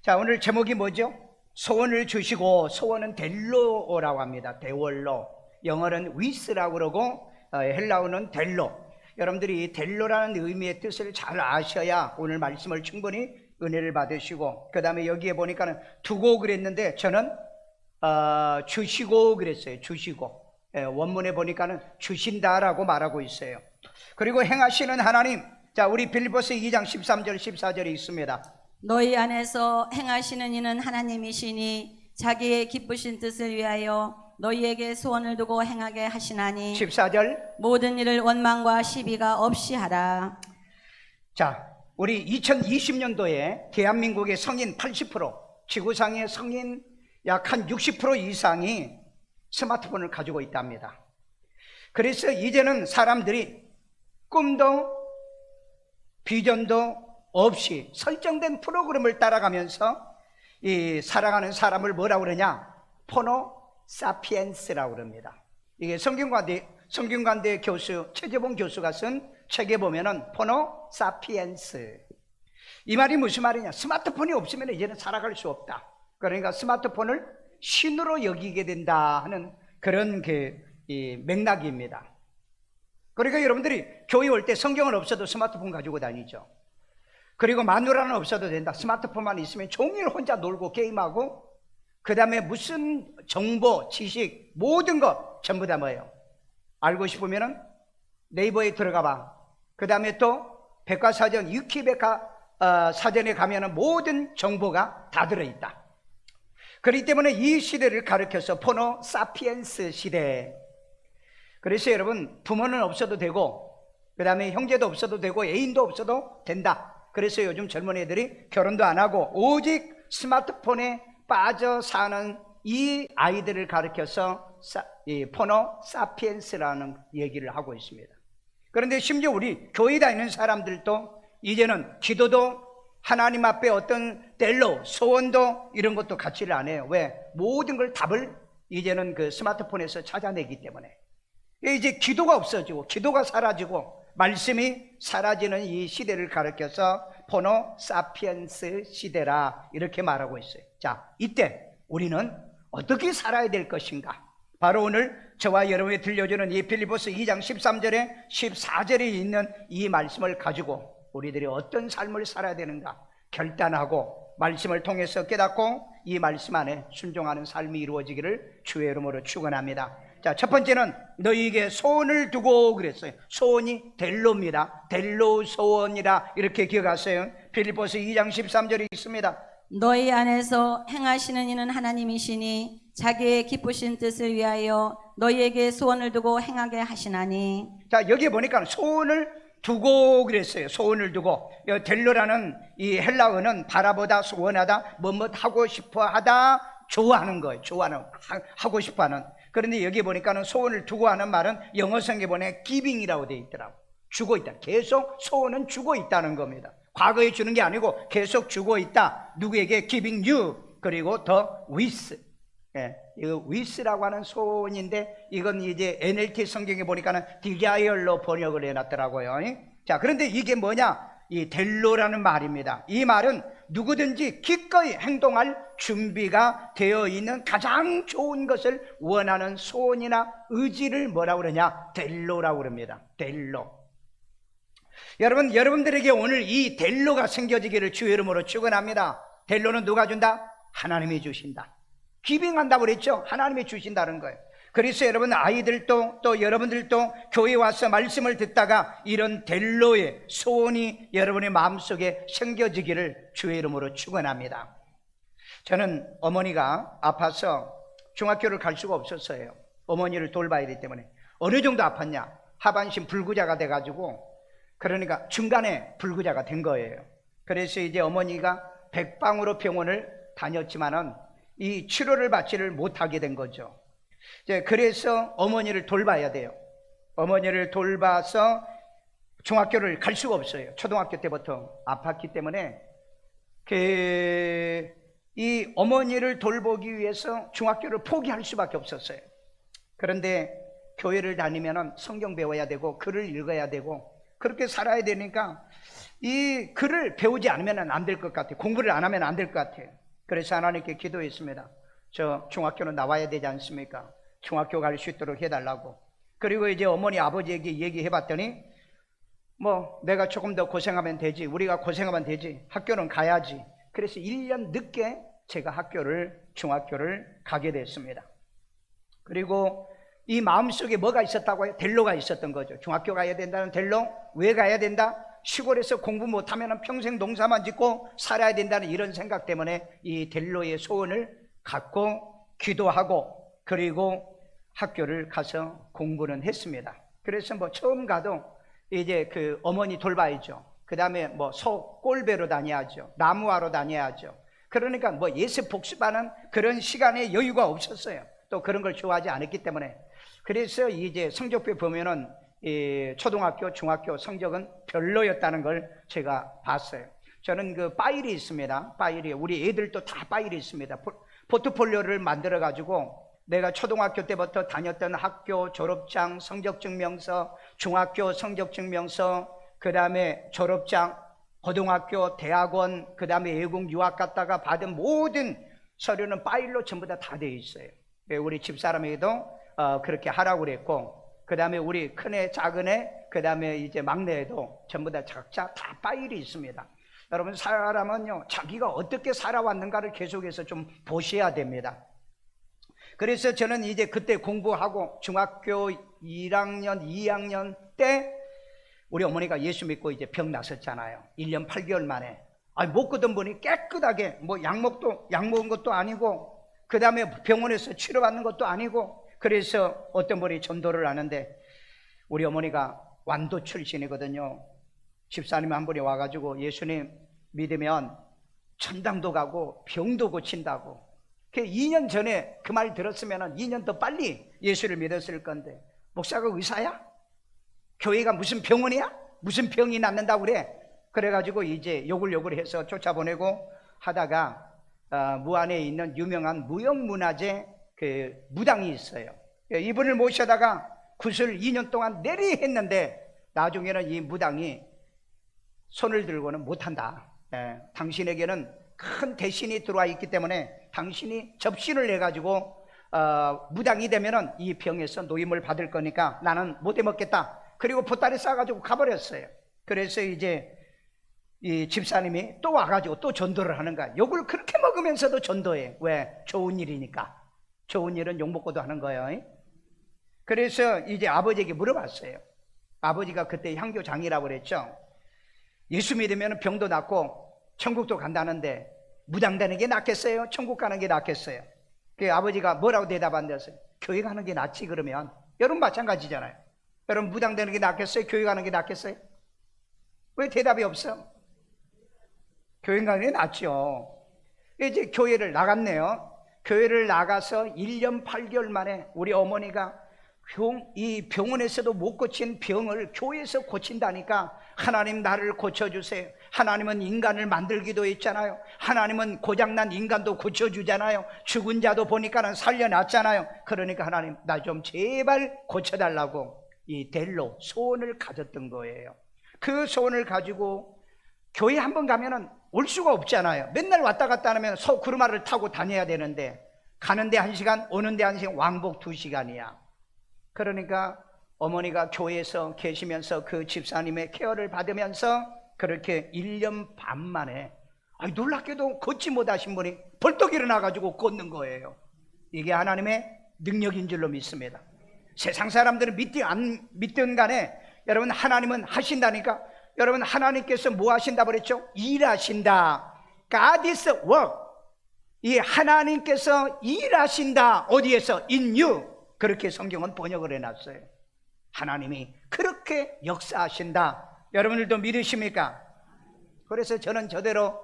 자, 오늘 제목이 뭐죠? 소원을 주시고, 소원은 델로라고 합니다. 데월로. 영어는 위스라고 그러고 헬라어는 델로. 여러분들이 델로라는 의미의 뜻을 잘 아셔야 오늘 말씀을 충분히 은혜를 받으시고, 그 다음에 여기에 보니까는 두고 그랬는데 저는 주시고 그랬어요. 주시고. 원문에 보니까는 주신다라고 말하고 있어요. 그리고 행하시는 하나님. 자, 우리 빌립보서 2장 13절 14절에 있습니다. 너희 안에서 행하시는 이는 하나님이시니 자기의 기쁘신 뜻을 위하여 너희에게 소원을 두고 행하게 하시나니 14절. 모든 일을 원망과 시비가 없이 하라. 자, 우리 2020년도에 대한민국의 성인 80%, 지구상의 성인 약 한 60% 이상이 스마트폰을 가지고 있답니다. 그래서 이제는 사람들이 꿈도 비전도 없이 설정된 프로그램을 따라가면서 이 살아가는 사람을 뭐라고 그러냐? 포노 사피엔스라고 그럽니다. 이게 성균관대 교수 최재봉 교수가 쓴 책에 보면은 포노 사피엔스. 이 말이 무슨 말이냐? 스마트폰이 없으면 이제는 살아갈 수 없다. 그러니까 스마트폰을 신으로 여기게 된다 하는 그런 맥락입니다. 그러니까 여러분들이 교회 올 때 성경은 없어도 스마트폰 가지고 다니죠. 그리고 마누라는 없어도 된다. 스마트폰만 있으면 종일 혼자 놀고 게임하고, 그 다음에 무슨 정보, 지식, 모든 것 전부 다 뭐예요? 알고 싶으면은 네이버에 들어가 봐. 그 다음에 또 백과사전, 사전에 가면은 모든 정보가 다 들어있다. 그렇기 때문에 이 시대를 가리켜서 포노 사피엔스 시대. 그래서 여러분, 부모는 없어도 되고, 그 다음에 형제도 없어도 되고, 애인도 없어도 된다. 그래서 요즘 젊은 애들이 결혼도 안 하고 오직 스마트폰에 빠져 사는 이 아이들을 가리켜서 포노 사피엔스라는 얘기를 하고 있습니다. 그런데 심지어 우리 교회 다니는 사람들도 이제는 기도도 하나님 앞에 어떤 델로, 소원도 이런 것도 같이를 안 해요. 왜? 모든 걸 답을 이제는 그 스마트폰에서 찾아내기 때문에. 이제 기도가 없어지고 기도가 사라지고 말씀이 사라지는 이 시대를 가리켜서 포노 사피엔스 시대라 이렇게 말하고 있어요. 자, 이때 우리는 어떻게 살아야 될 것인가? 바로 오늘 저와 여러분이 들려주는 이 빌립보서 2장 13절에 14절에 있는 이 말씀을 가지고 우리들이 어떤 삶을 살아야 되는가 결단하고 말씀을 통해서 깨닫고 이 말씀 안에 순종하는 삶이 이루어지기를 주의 이름으로 축원합니다. 자, 첫 번째는 너희에게 소원을 두고 그랬어요. 소원이 델로입니다. 델로 소원이라 이렇게 기억하세요. 빌립보서 2장 13절에 있습니다. 너희 안에서 행하시는 이는 하나님이시니 자기의 기쁘신 뜻을 위하여 너희에게 소원을 두고 행하게 하시나니. 자, 여기에 보니까 소원을 두고 그랬어요. 소원을 두고. 델로라는 이 헬라어는 바라보다, 소원하다, 뭐뭐 하고 싶어 하다, 좋아하는 거예요. 좋아하는, 하고 싶어 하는. 그런데 여기 보니까는 소원을 두고 하는 말은 영어 성경에 보면 giving이라고 되어 있더라고. 주고 있다. 계속 소원은 주고 있다는 겁니다. 과거에 주는 게 아니고 계속 주고 있다. 누구에게? giving you. 그리고 더 with. 이거 with라고 하는 소원인데 이건 이제 NLT 성경에 보니까는 desire로 번역을 해놨더라고요. 자, 그런데 이게 뭐냐? 이 델로라는 말입니다. 이 말은 누구든지 기꺼이 행동할 준비가 되어 있는 가장 좋은 것을 원하는 소원이나 의지를 뭐라고 그러냐? 델로라고 그럽니다. 델로. 여러분들에게 오늘 이 델로가 생겨지기를 주의 이름으로 축원합니다. 델로는 누가 준다? 하나님이 주신다. 기빙한다고 그랬죠? 하나님이 주신다는 거예요. 그래서 여러분 아이들도 또 여러분들도 교회에 와서 말씀을 듣다가 이런 델로의 소원이 여러분의 마음속에 생겨지기를 주의 이름으로 축원합니다. 저는 어머니가 아파서 중학교를 갈 수가 없었어요. 어머니를 돌봐야 되기 때문에. 어느 정도 아팠냐? 하반신 불구자가 돼가지고, 그러니까 중간에 불구자가 된 거예요. 그래서 이제 어머니가 백방으로 병원을 다녔지만은 이 치료를 받지를 못하게 된 거죠. 그래서 어머니를 돌봐야 돼요. 어머니를 돌봐서 중학교를 갈 수가 없어요. 초등학교 때부터 아팠기 때문에 이 어머니를 돌보기 위해서 중학교를 포기할 수밖에 없었어요. 그런데 교회를 다니면 성경 배워야 되고 글을 읽어야 되고 그렇게 살아야 되니까 이 글을 배우지 않으면 안 될 것 같아요. 공부를 안 하면 안 될 것 같아요. 그래서 하나님께 기도했습니다. 저 중학교는 나와야 되지 않습니까? 중학교 갈 수 있도록 해달라고. 그리고 이제 어머니 아버지에게 얘기해 봤더니 뭐 내가 조금 더 고생하면 되지, 우리가 고생하면 되지, 학교는 가야지. 그래서 1년 늦게 제가 중학교를 가게 됐습니다. 그리고 이 마음속에 뭐가 있었다고요? 델로가 있었던 거죠. 중학교 가야 된다는 델로. 왜 가야 된다? 시골에서 공부 못하면 평생 농사만 짓고 살아야 된다는 이런 생각 때문에 이 델로의 소원을 갖고 기도하고 그리고 학교를 가서 공부는 했습니다. 그래서 뭐 처음 가도 이제 그 어머니 돌봐야죠. 그 다음에 뭐 소 꼴배로 다녀야죠. 나무하러 다녀야죠. 그러니까 뭐 예습 복습하는 그런 시간에 여유가 없었어요. 또 그런 걸 좋아하지 않았기 때문에. 그래서 이제 성적표 보면은 이 초등학교, 중학교 성적은 별로였다는 걸 제가 봤어요. 저는 그 파일이 있습니다. 파일이, 우리 애들도 다 파일이 있습니다. 포트폴리오를 만들어 가지고 내가 초등학교 때부터 다녔던 학교 졸업장, 성적증명서, 중학교 성적증명서, 그 다음에 졸업장, 고등학교, 대학원, 그 다음에 외국 유학 갔다가 받은 모든 서류는 파일로 전부 다 되어 있어요. 우리 집사람에게도 그렇게 하라고 그랬고, 그 다음에 우리 큰애, 작은애, 그 다음에 이제 막내애도 전부 다 각자 다 파일이 있습니다. 여러분, 사람은요, 자기가 어떻게 살아왔는가를 계속해서 좀 보셔야 됩니다. 그래서 저는 이제 그때 공부하고 중학교 1학년, 2학년 때 우리 어머니가 예수 믿고 이제 병 나셨잖아요. 1년 8개월 만에. 못 걷던 분이 깨끗하게 뭐 약 먹은 것도 아니고, 그 다음에 병원에서 치료받는 것도 아니고, 그래서 어떤 분이 전도를 하는데 우리 어머니가 완도 출신이거든요. 집사님 한 분이 와가지고 예수님 믿으면 천당도 가고 병도 고친다고. 2년 전에 그 말 들었으면 2년 더 빨리 예수를 믿었을 건데, 목사가 의사야? 교회가 무슨 병원이야? 무슨 병이 낫는다고 그래? 그래가지고 이제 욕을 해서 쫓아보내고 하다가 무안에 있는 유명한 무형문화재 그 무당이 있어요. 이분을 모셔다가 굿을 2년 동안 내리했는데 나중에는 이 무당이 손을 들고는 못한다. 당신에게는 큰 대신이 들어와 있기 때문에 당신이 접신을 내가지고 무당이 되면은 이 병에서 노임을 받을 거니까 나는 못 해먹겠다. 그리고 보따리 싸가지고 가버렸어요. 그래서 이제 이 집사님이 또 와가지고 또 전도를 하는 거야. 욕을 그렇게 먹으면서도 전도해. 왜? 좋은 일이니까. 좋은 일은 욕 먹고도 하는 거예요. 그래서 이제 아버지에게 물어봤어요. 아버지가 그때 향교장이라고 그랬죠. 예수 믿으면 병도 낫고 천국도 간다는데 무당되는 게 낫겠어요? 천국 가는 게 낫겠어요? 그 아버지가 뭐라고 대답한댔어요? 교회 가는 게 낫지. 그러면 여러분 마찬가지잖아요. 여러분 무당되는 게 낫겠어요? 교회 가는 게 낫겠어요? 왜 대답이 없어? 교회 가는 게 낫죠. 이제 교회를 나갔네요. 교회를 나가서 1년 8개월 만에 우리 어머니가 이 병원에서도 못 고친 병을 교회에서 고친다니까, 하나님 나를 고쳐주세요. 하나님은 인간을 만들기도 했잖아요. 하나님은 고장난 인간도 고쳐주잖아요. 죽은 자도 보니까는 살려놨잖아요. 그러니까 하나님 나 좀 제발 고쳐달라고 이 델로 소원을 가졌던 거예요. 그 소원을 가지고 교회 한번 가면은 올 수가 없잖아요. 맨날 왔다 갔다 하면 구르마를 타고 다녀야 되는데, 가는데 1시간, 오는데 1시간, 왕복 2시간이야. 그러니까 어머니가 교회에서 계시면서 그 집사님의 케어를 받으면서 그렇게 1년 반 만에 놀랍게도 걷지 못하신 분이 벌떡 일어나가지고 걷는 거예요. 이게 하나님의 능력인 줄로 믿습니다. 세상 사람들은 믿든 안 믿든 간에 여러분 하나님은 하신다니까. 여러분 하나님께서 뭐 하신다고 그랬죠? 일하신다. God is work. 이 하나님께서 일하신다. 어디에서? In you. 그렇게 성경은 번역을 해놨어요. 하나님이 그렇게 역사하신다. 여러분들도 믿으십니까? 그래서 저는 저대로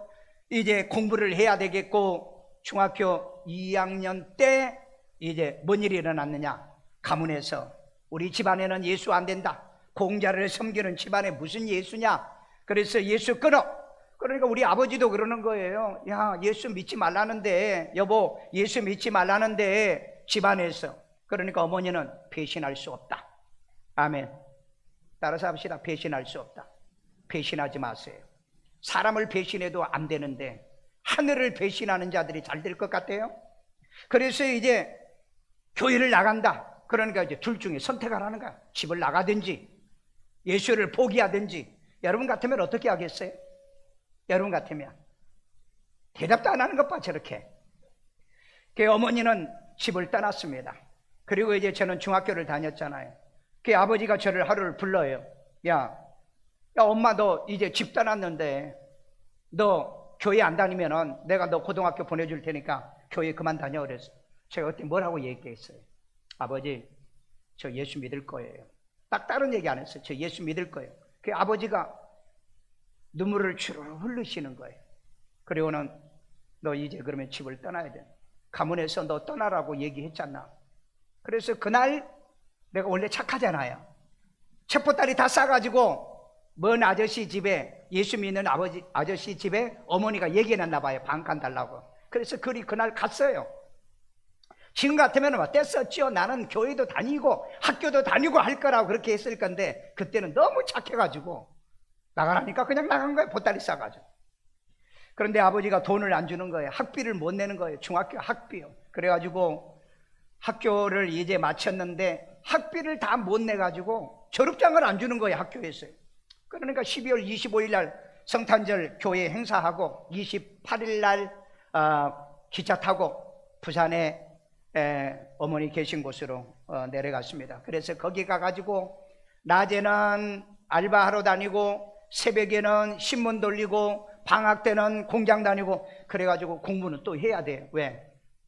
이제 공부를 해야 되겠고, 중학교 2학년 때 이제 뭔 일이 일어났느냐? 가문에서 우리 집안에는 예수 안 된다. 공자를 섬기는 집안에 무슨 예수냐? 그래서 예수 끊어. 그러니까 우리 아버지도 그러는 거예요. 야, 예수 믿지 말라는데, 여보 예수 믿지 말라는데 집안에서. 그러니까 어머니는 배신할 수 없다. 아멘. 따라서 합시다. 배신할 수 없다. 배신하지 마세요. 사람을 배신해도 안 되는데 하늘을 배신하는 자들이 잘 될 것 같아요? 그래서 이제 교회를 나간다. 그러니까 이제 둘 중에 선택하라는 거야. 집을 나가든지 예수를 포기하든지. 여러분 같으면 어떻게 하겠어요? 여러분 같으면 대답도 안 하는 것 봐. 저렇게. 그 어머니는 집을 떠났습니다. 그리고 이제 저는 중학교를 다녔잖아요. 그 아버지가 저를 하루를 불러요. 야 엄마 너 이제 집 떠났는데 너 교회 안 다니면은 내가 너 고등학교 보내줄 테니까 교회 그만 다녀 그랬어. 제가 그때 뭐라고 얘기했어요? 아버지 저 예수 믿을 거예요. 딱 다른 얘기 안 했어요. 저 예수 믿을 거예요. 그 아버지가 눈물을 주르륵 흘리시는 거예요. 그리고는 너 이제 그러면 집을 떠나야 돼. 가문에서 너 떠나라고 얘기했잖아. 그래서 그날 내가 원래 착하잖아요. 첩보딸이 다 싸가지고 먼 아저씨 집에, 예수 믿는 아저씨 집에 어머니가 얘기해놨나 봐요. 반칸 달라고. 그래서 그날 갔어요. 지금 같으면 뗐었죠. 나는 교회도 다니고 학교도 다니고 할 거라고 그렇게 했을 건데 그때는 너무 착해가지고 나가라니까 그냥 나간 거예요. 보따리 싸가지고. 그런데 아버지가 돈을 안 주는 거예요. 학비를 못 내는 거예요. 중학교 학비요. 그래가지고 학교를 이제 마쳤는데 학비를 다 못 내가지고 졸업장을 안 주는 거예요. 학교에서요. 그러니까 12월 25일 날 성탄절 교회 행사하고 28일 날 기차 타고 부산에 어머니 계신 곳으로 내려갔습니다. 그래서 거기 가가지고 낮에는 알바하러 다니고 새벽에는 신문 돌리고 방학 때는 공장 다니고 그래가지고 공부는 또 해야 돼요. 왜?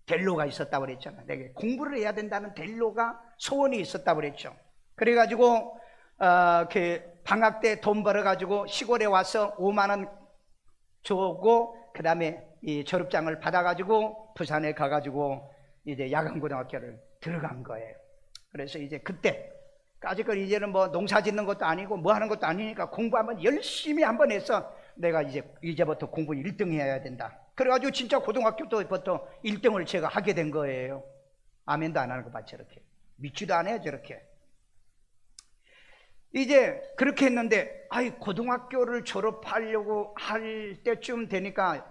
델로가 있었다고 그랬잖아요. 내게 공부를 해야 된다는 델로가 소원이 있었다고 그랬죠. 그래가지고 그 방학 때 돈 벌어가지고 시골에 와서 5만 원 주고 그 다음에 이 졸업장을 받아가지고 부산에 가가지고 이제 야간고등학교를 들어간 거예요. 그래서 이제 그때까지는 이제는 뭐 농사 짓는 것도 아니고 뭐 하는 것도 아니니까 공부 한번 열심히 한번 해서 내가 이제부터 공부 1등 해야 된다. 그래가지고 진짜 고등학교 때부터 1등을 제가 하게 된 거예요. 아멘도 안 하는 거 봐. 저렇게 믿지도 않아요. 저렇게 이제 그렇게 했는데 고등학교를 졸업하려고 할 때쯤 되니까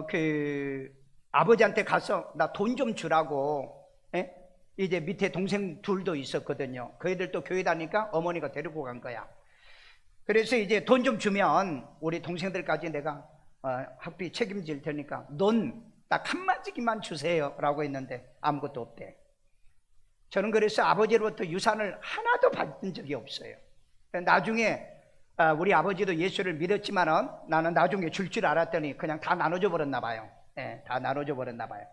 그 아버지한테 가서 나 돈 좀 주라고. 이제 밑에 동생 둘도 있었거든요. 그 애들도 교회 다니니까 어머니가 데리고 간 거야. 그래서 이제 돈 좀 주면 우리 동생들까지 내가 학비 책임질 테니까 돈 딱 한마디만 주세요 라고 했는데 아무것도 없대. 저는 그래서 아버지로부터 유산을 하나도 받은 적이 없어요. 나중에 우리 아버지도 예수를 믿었지만은 나는 나중에 줄 알았더니 그냥 다 나눠줘 버렸나 봐요. 다 나눠줘 버렸나 봐요.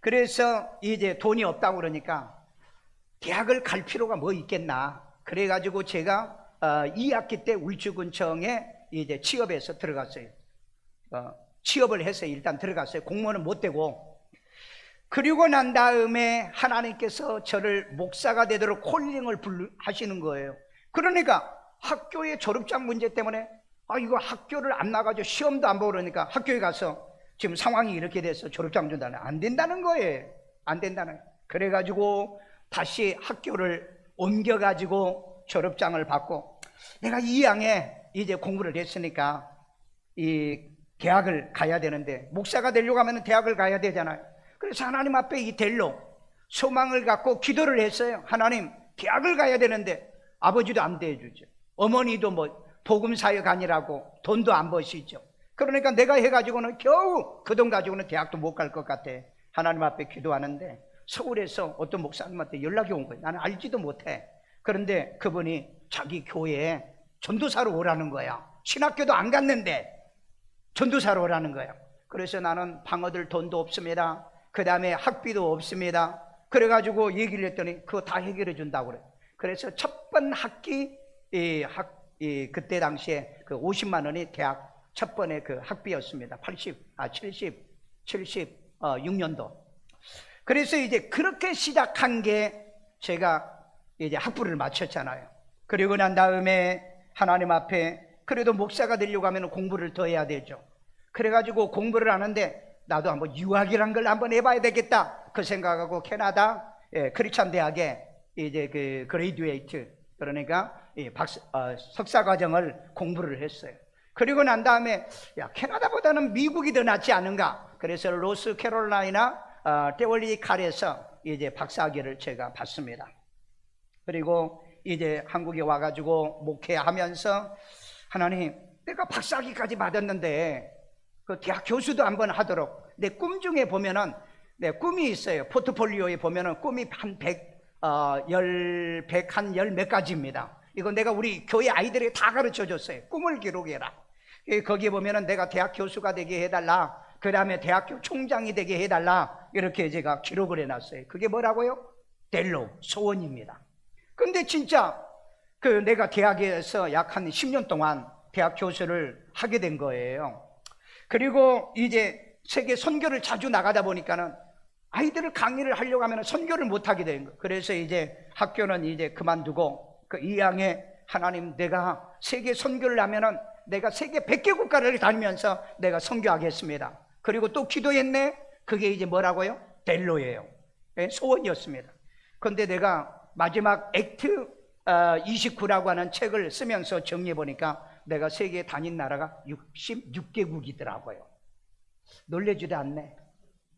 그래서 이제 돈이 없다고 그러니까 대학을 갈 필요가 뭐 있겠나. 그래가지고 제가 2학기 때 울주군청에 이제 취업해서 들어갔어요. 취업을 해서 일단 들어갔어요. 공무원은 못 되고. 그리고 난 다음에 하나님께서 저를 목사가 되도록 콜링을 하시는 거예요. 그러니까 학교의 졸업장 문제 때문에 이거 학교를 안 나가죠. 시험도 안 보고 그러니까 학교에 가서 지금 상황이 이렇게 돼서 졸업장 준다는 안 된다는 거예요. 안 된다는 거예요. 그래가지고 다시 학교를 옮겨가지고 졸업장을 받고 내가 이 양에 이제 공부를 했으니까 이 대학을 가야 되는데 목사가 되려고 하면 대학을 가야 되잖아요. 그래서 하나님 앞에 이 델로 소망을 갖고 기도를 했어요. 하나님 대학을 가야 되는데 아버지도 안 대해주죠. 어머니도 뭐 복음사역 아니라고 돈도 안 버시죠. 그러니까 내가 해가지고는 겨우 그 돈 가지고는 대학도 못 갈 것 같아. 하나님 앞에 기도하는데 서울에서 어떤 목사님한테 연락이 온 거예요. 나는 알지도 못해. 그런데 그분이 자기 교회에 전도사로 오라는 거야. 신학교도 안 갔는데 전도사로 오라는 거야. 그래서 나는 방 얻을 돈도 없습니다. 그 다음에 학비도 없습니다. 그래가지고 얘기를 했더니 그거 다 해결해 준다고 그래. 그래서 첫 번 학기 그때 당시에 그 50만 원이 대학 첫 번의 그 학비였습니다. 76년도. 그래서 이제 그렇게 시작한 게 제가 이제 학부를 마쳤잖아요. 그리고 난 다음에 하나님 앞에 그래도 목사가 되려고 하면 공부를 더 해야 되죠. 그래가지고 공부를 하는데 나도 한번 유학이란 걸 한번 해봐야 되겠다 그 생각하고 캐나다 크리스천 대학에 이제 그 그레이듀에이트 그러니까 석사 과정을 공부를 했어요. 그리고 난 다음에 야, 캐나다보다는 미국이 더 낫지 않은가? 그래서 로스캐롤라이나 데월리 칼에서 이제 박사학위를 제가 받습니다. 그리고 이제 한국에 와가지고 목회하면서 하나님, 내가 박사학위까지 받았는데 그 대학 교수도 한번 하도록 내 꿈 중에 보면은 내 꿈이 있어요. 포트폴리오에 보면은 꿈이 한 100한 몇 가지입니다. 이거 내가 우리 교회 아이들에게 다 가르쳐 줬어요. 꿈을 기록해라. 거기에 보면은 내가 대학 교수가 되게 해달라, 그 다음에 대학교 총장이 되게 해달라, 이렇게 제가 기록을 해놨어요. 그게 뭐라고요? 델로, 소원입니다. 근데 진짜 그 내가 대학에서 약 한 10년 동안 대학 교수를 하게 된 거예요. 그리고 이제 세계 선교를 자주 나가다 보니까는 아이들을 강의를 하려고 하면 선교를 못 하게 된 거예요. 그래서 이제 학교는 이제 그만두고 그 이양에 하나님, 내가 세계 선교를 하면은 내가 세계 100개 국가를 다니면서 내가 선교하겠습니다. 그리고 또 기도했네. 그게 이제 뭐라고요? 델로예요. 소원이었습니다. 그런데 내가 마지막 액트 29라고 하는 책을 쓰면서 정리해 보니까 내가 세계에 다닌 나라가 66개국이더라고요. 놀래지도 않네.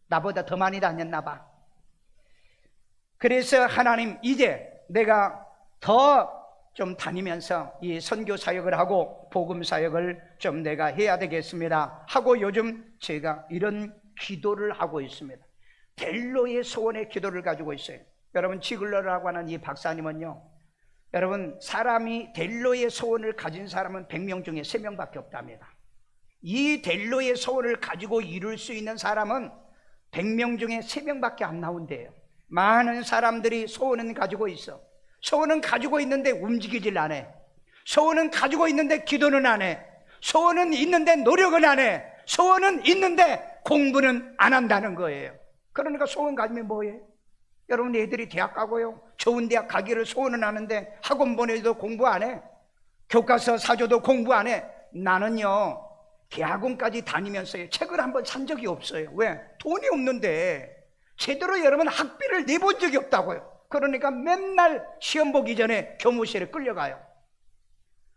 나보다 더 많이 다녔나 봐. 그래서 하나님, 이제 내가 더 좀 다니면서 이 선교 사역을 하고 복음 사역을 좀 내가 해야 되겠습니다 하고 요즘 제가 이런 기도를 하고 있습니다. 델로의 소원의 기도를 가지고 있어요. 여러분, 지글러라고 하는 이 박사님은요, 여러분, 사람이 델로의 소원을 가진 사람은 100명 중에 3명밖에 없답니다. 이 델로의 소원을 가지고 이룰 수 있는 사람은 100명 중에 3명밖에 안 나온대요. 많은 사람들이 소원은 가지고 있어. 소원은 가지고 있는데 움직이질 안 해. 소원은 가지고 있는데 기도는 안 해. 소원은 있는데 노력은 안 해. 소원은 있는데 공부는 안 한다는 거예요. 그러니까 소원 가지면 뭐해? 여러분, 애들이 대학 가고요, 좋은 대학 가기를 소원은 하는데 학원 보내도 공부 안 해. 교과서 사줘도 공부 안 해. 나는요, 대학원까지 다니면서 책을 한번 산 적이 없어요. 왜? 돈이 없는데 제대로 여러분 학비를 내본 적이 없다고요. 그러니까 맨날 시험 보기 전에 교무실에 끌려가요.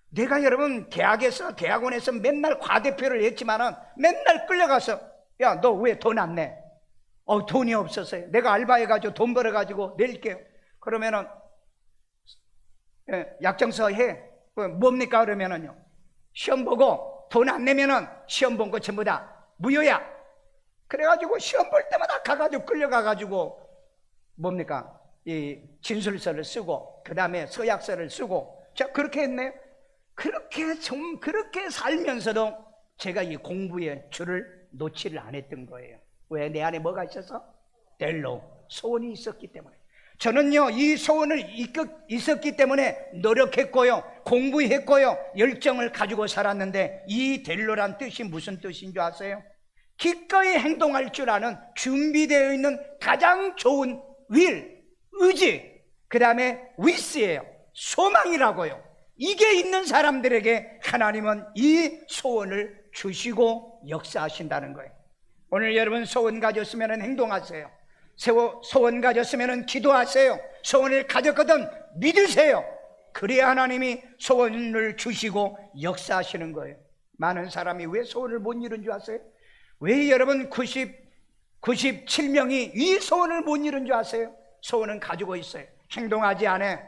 내가 여러분 대학원에서 맨날 과대표를 했지만은 맨날 끌려가서, 야, 너 왜 돈 안 내? 돈이 없었어요. 내가 알바해가지고 돈 벌어가지고 낼게요. 그러면은 약정서 해. 뭡니까? 그러면은요, 시험 보고 돈 안 내면은 시험 본 거 전부 다 무효야. 그래가지고 시험 볼 때마다 가가지고 끌려가가지고 뭡니까? 이 진술서를 쓰고 그 다음에 서약서를 쓰고, 자, 그렇게 했네요. 그렇게 살면서도 제가 이 공부의 줄을 놓지를 안 했던 거예요. 왜? 내 안에 뭐가 있어서? 델로, 소원이 있었기 때문에. 저는요, 이 소원을 있었기 때문에 노력했고요, 공부했고요, 열정을 가지고 살았는데, 이 델로란 뜻이 무슨 뜻인 줄 아세요? 기꺼이 행동할 줄 아는 준비되어 있는 가장 좋은 의지, 그 다음에 위스예요. 소망이라고요. 이게 있는 사람들에게 하나님은 이 소원을 주시고 역사하신다는 거예요. 오늘 여러분, 소원 가졌으면 행동하세요. 소원 가졌으면 기도하세요. 소원을 가졌거든 믿으세요. 그래야 하나님이 소원을 주시고 역사하시는 거예요. 많은 사람이 왜 소원을 못 이룬 줄 아세요? 왜 여러분 97명이 이 소원을 못 이룬 줄 아세요? 소원은 가지고 있어요. 행동하지 않아.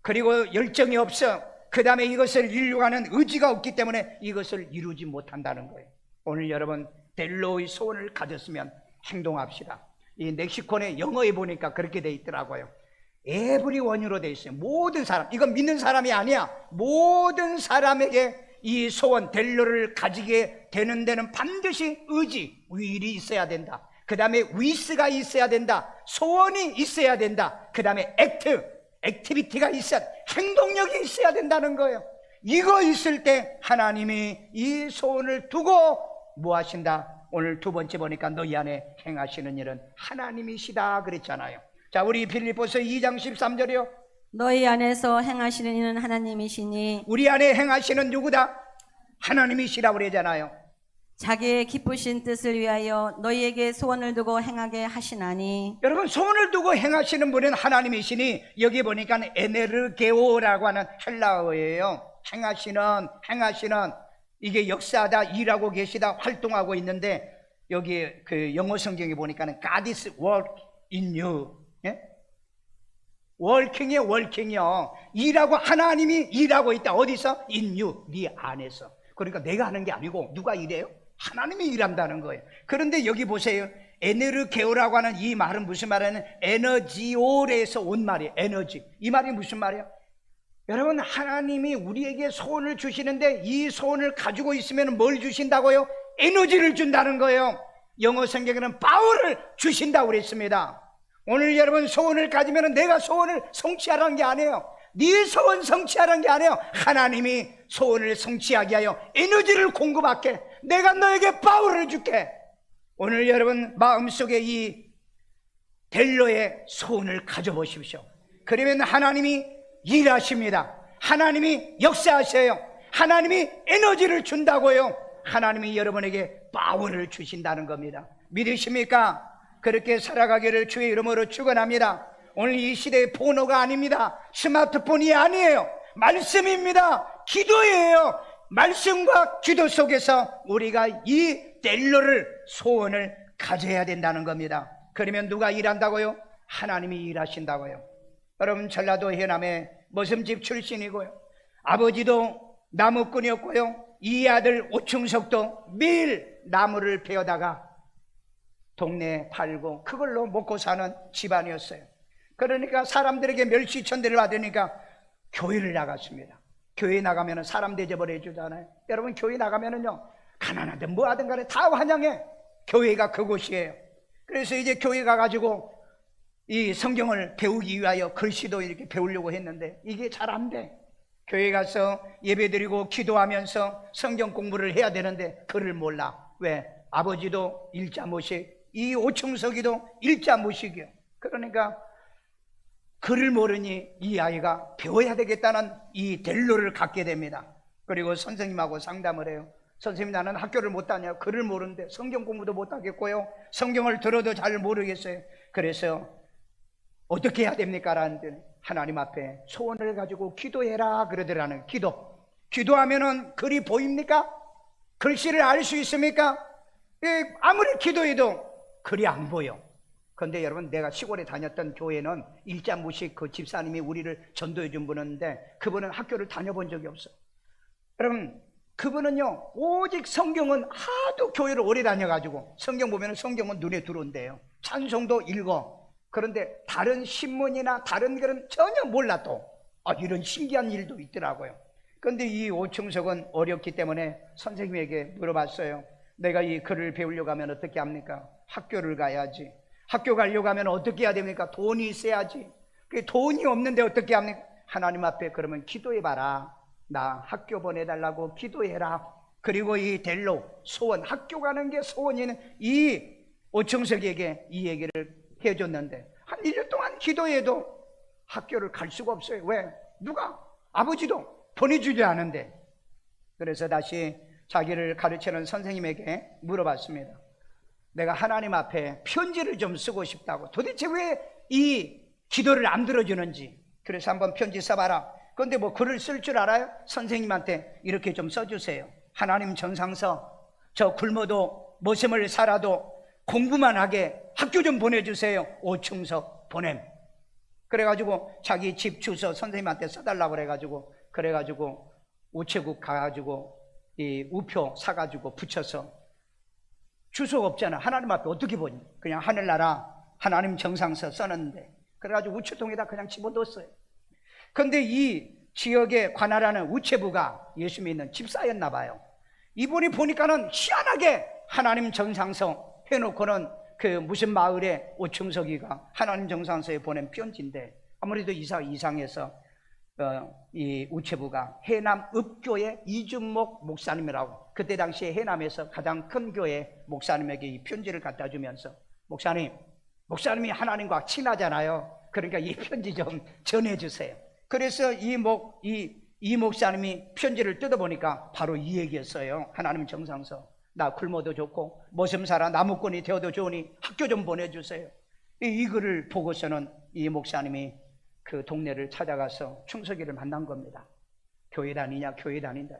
그리고 열정이 없어. 그 다음에 이것을 이루려고 하는 의지가 없기 때문에 이것을 이루지 못한다는 거예요. 오늘 여러분, 델로의 소원을 가졌으면 행동합시다. 이 멕시코의 영어에 보니까 그렇게 돼 있더라고요. 에브리원으로 돼 있어요. 모든 사람, 이건 믿는 사람이 아니야. 모든 사람에게 이 소원 델로를 가지게 되는 데는 반드시 의지, will이 있어야 된다. 그 다음에 위스가 있어야 된다. 소원이 있어야 된다. 그 다음에 액티비티가 있어야, 행동력이 있어야 된다는 거예요. 이거 있을 때 하나님이 이 소원을 두고 뭐 하신다? 오늘 두 번째 보니까 너희 안에 행하시는 일은 하나님이시다 그랬잖아요. 자, 우리 빌립보서 2장 13절이요. 너희 안에서 행하시는 이는 하나님이시니 우리 안에 행하시는 누구다? 하나님이시라고 그러잖아요. 자기의 기쁘신 뜻을 위하여 너희에게 소원을 두고 행하게 하시나니. 여러분, 소원을 두고 행하시는 분은 하나님이시니, 여기 보니까 에네르게오라고 하는 헬라어예요. 행하시는 이게 역사하다, 일하고 계시다, 활동하고 있는데 여기 그 영어 성경에 보니까는 God is work in you. 예? working이요, working이요. 일하고, 하나님이 일하고 있다. 어디서? in you, 네 안에서. 그러니까 내가 하는 게 아니고 누가 일해요? 하나님이 일한다는 거예요. 그런데 여기 보세요. 에네르게오라고 하는 이 말은 무슨 말이냐면 에너지올에서 온 말이에요. 에너지. 이 말이 무슨 말이에요? 여러분, 하나님이 우리에게 소원을 주시는데 이 소원을 가지고 있으면 뭘 주신다고요? 에너지를 준다는 거예요. 영어 성경에는 파워를 주신다고 그랬습니다. 오늘 여러분 소원을 가지면 내가 소원을 성취하라는 게 아니에요. 네 소원 성취하라는 게 아니에요. 하나님이 소원을 성취하게 하여 에너지를 공급할게. 내가 너에게 파워를 줄게. 오늘 여러분 마음속에 이 델로의 소원을 가져보십시오. 그러면 하나님이 일하십니다. 하나님이 역사하셔요. 하나님이 에너지를 준다고요. 하나님이 여러분에게 파워를 주신다는 겁니다. 믿으십니까? 그렇게 살아가기를 주의 이름으로 축원합니다. 오늘 이 시대의 포노가 아닙니다. 스마트폰이 아니에요. 말씀입니다. 기도예요. 말씀과 기도 속에서 우리가 이 델로를 소원을 가져야 된다는 겁니다. 그러면 누가 일한다고요? 하나님이 일하신다고요. 여러분, 전라도 해남의 머슴집 출신이고요, 아버지도 나무꾼이었고요, 이 아들 오충석도 매일 나무를 베어다가 동네에 팔고 그걸로 먹고 사는 집안이었어요. 그러니까 사람들에게 멸시천대를 받으니까 교회를 나갔습니다. 교회 나가면 사람 대접을 해주잖아요. 여러분, 교회 나가면은요, 가난하든 뭐하든 간에 다 환영해. 교회가 그곳이에요. 그래서 이제 교회 가가지고 이 성경을 배우기 위하여 글씨도 이렇게 배우려고 했는데 이게 잘 안 돼. 교회 가서 예배드리고 기도하면서 성경 공부를 해야 되는데 글을 몰라. 왜? 아버지도 일자무식, 이 오충석이도 일자무식이요. 그러니까 글을 모르니 이 아이가 배워야 되겠다는 이 델로를 갖게 됩니다. 그리고 선생님하고 상담을 해요. 선생님, 나는 학교를 못 다녀요. 글을 모르는데 성경 공부도 못 하겠고요, 성경을 들어도 잘 모르겠어요. 그래서 어떻게 해야 됩니까? 라는데 하나님 앞에 소원을 가지고 기도해라 그러더라는. 기도하면은 글이 보입니까? 글씨를 알 수 있습니까? 아무리 기도해도 글이 안 보여. 그런데 여러분, 내가 시골에 다녔던 교회는 일자무식 그 집사님이 우리를 전도해 준 분인데 그분은 학교를 다녀본 적이 없어요. 여러분, 그분은요 오직 성경은 하도 교회를 오래 다녀가지고 성경 보면 성경은 눈에 들어온대요. 찬송도 읽어. 그런데 다른 신문이나 다른 글은 전혀 몰라. 또 이런 신기한 일도 있더라고요. 그런데 이 오충석은 어렵기 때문에 선생님에게 물어봤어요. 내가 이 글을 배우려고 하면 어떻게 합니까? 학교를 가야지. 학교 가려고 하면 어떻게 해야 됩니까? 돈이 있어야지. 돈이 없는데 어떻게 합니까? 하나님 앞에 그러면 기도해봐라. 나 학교 보내달라고 기도해라. 그리고 이 델로 소원, 학교 가는 게 소원이는 이 오충석에게 이 얘기를 해줬는데 한 1년 동안 기도해도 학교를 갈 수가 없어요. 왜? 누가? 아버지도 보내주지 않은데. 그래서 다시 자기를 가르치는 선생님에게 물어봤습니다. 내가 하나님 앞에 편지를 좀 쓰고 싶다고. 도대체 왜 이 기도를 안 들어주는지. 그래서 한번 편지 써봐라. 그런데 뭐 글을 쓸 줄 알아요? 선생님한테 이렇게 좀 써주세요. 하나님 전상서, 저 굶어도 머슴을 살아도 공부만 하게 학교 좀 보내주세요. 오충석 보냄. 그래가지고 자기 집 주소 선생님한테 써달라고 그래가지고 우체국 가가지고 이 우표 사가지고 붙여서, 주소가 없잖아. 하나님 앞에 어떻게 보니? 그냥 하늘나라 하나님 정상서 써놨는데 그래가지고 우체통에다 그냥 집어넣었어요. 그런데 이 지역에 관할하는 우체부가 예수 믿는 집사였나 봐요. 이분이 보니까는 희한하게 하나님 정상서 해놓고는 그 무슨 마을에 오충석이가 하나님 정상서에 보낸 편지인데 아무래도 이상해서 이 우체부가 해남 읍교회 이준목 목사님이라고, 그때 당시에 해남에서 가장 큰 교회 목사님에게 이 편지를 갖다 주면서, 목사님이 하나님과 친하잖아요. 그러니까 이 편지 좀 전해주세요. 그래서 이 목사님이 편지를 뜯어보니까 바로 이 얘기였어요. 하나님 정상서, 나 굶어도 좋고 머슴 살아 나무꾼이 되어도 좋으니 학교 좀 보내주세요. 이 글을 보고서는 이 목사님이 그 동네를 찾아가서 충석이를 만난 겁니다. 교회 다니냐? 교회 다닌다.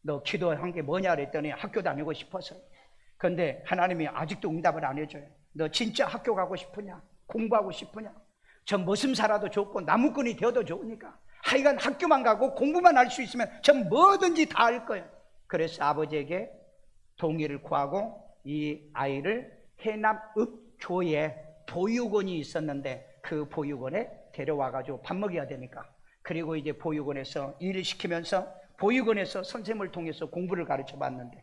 너 기도한 게 뭐냐 그랬더니 학교 다니고 싶어서. 그런데 하나님이 아직도 응답을 안 해줘요. 너 진짜 학교 가고 싶으냐? 공부하고 싶으냐? 저 머슴 살아도 좋고 나무꾼이 되어도 좋으니까 하여간 학교만 가고 공부만 할 수 있으면 전 뭐든지 다 할 거예요. 그래서 아버지에게 동의를 구하고 이 아이를 해남읍교에 보육원이 있었는데 그 보육원에 데려와가지고 밥 먹여야 되니까, 그리고 이제 보육원에서 일을 시키면서 보육원에서 선생님을 통해서 공부를 가르쳐 봤는데,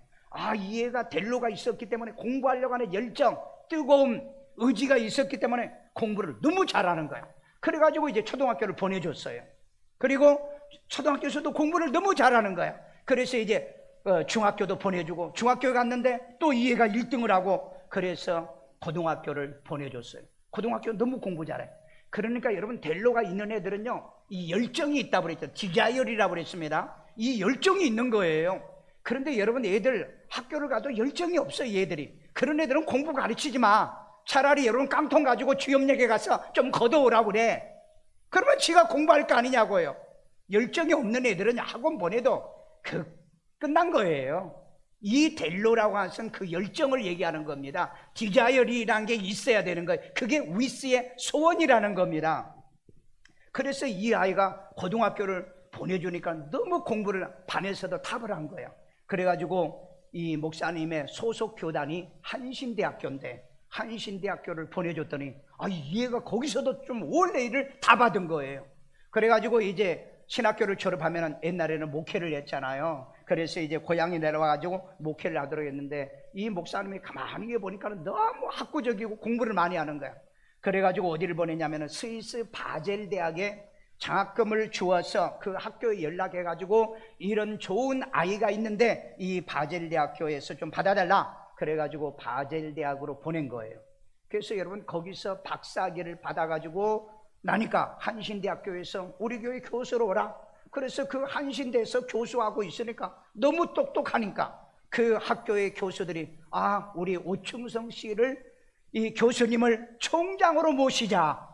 이 애가 델로가 있었기 때문에 공부하려고 하는 열정, 뜨거움, 의지가 있었기 때문에 공부를 너무 잘하는 거야. 그래가지고 이제 초등학교를 보내줬어요. 그리고 초등학교에서도 공부를 너무 잘하는 거야. 그래서 이제 중학교도 보내주고, 중학교에 갔는데 또 이 애가 1등을 하고, 그래서 고등학교를 보내줬어요. 고등학교 너무 공부 잘해. 그러니까 여러분, 델로가 있는 애들은요, 이 열정이 있다고 그랬죠. 디자이어리라고 그랬습니다. 이 열정이 있는 거예요. 그런데 여러분, 애들 학교를 가도 열정이 없어요. 얘들이. 그런 애들은 공부 가르치지 마. 차라리 여러분 깡통 가지고 주염역에 가서 좀 걷어오라고 그래. 그러면 지가 공부할 거 아니냐고요. 열정이 없는 애들은 학원 보내도 끝난 거예요. 이 델로라고 하는 것은 그 열정을 얘기하는 겁니다. 디자이어리라는 게 있어야 되는 거예요. 그게 위스의 소원이라는 겁니다. 그래서 이 아이가 고등학교를 보내주니까 너무 공부를 반에서도 탑을 한 거예요. 그래가지고 이 목사님의 소속 교단이 한신대학교인데, 한신대학교를 보내줬더니 이 애가 거기서도 좀 원래 일을 다 받은 거예요. 그래가지고 이제 신학교를 졸업하면 옛날에는 목회를 했잖아요. 그래서 이제 고향에 내려와가지고 목회를 하도록 했는데, 이 목사님이 가만히 보니까 너무 학구적이고 공부를 많이 하는 거야. 그래가지고 어디를 보냈냐면 스위스 바젤 대학에 장학금을 주어서 그 학교에 연락해가지고 이런 좋은 아이가 있는데 이 바젤 대학교에서 좀 받아달라. 그래가지고 바젤 대학으로 보낸 거예요. 그래서 여러분, 거기서 박사학위를 받아가지고 나니까 한신대학교에서 우리 교회 교수로 오라. 그래서 그 한신대에서 교수하고 있으니까 너무 똑똑하니까 그 학교의 교수들이 우리 오충성 씨를, 이 교수님을 총장으로 모시자.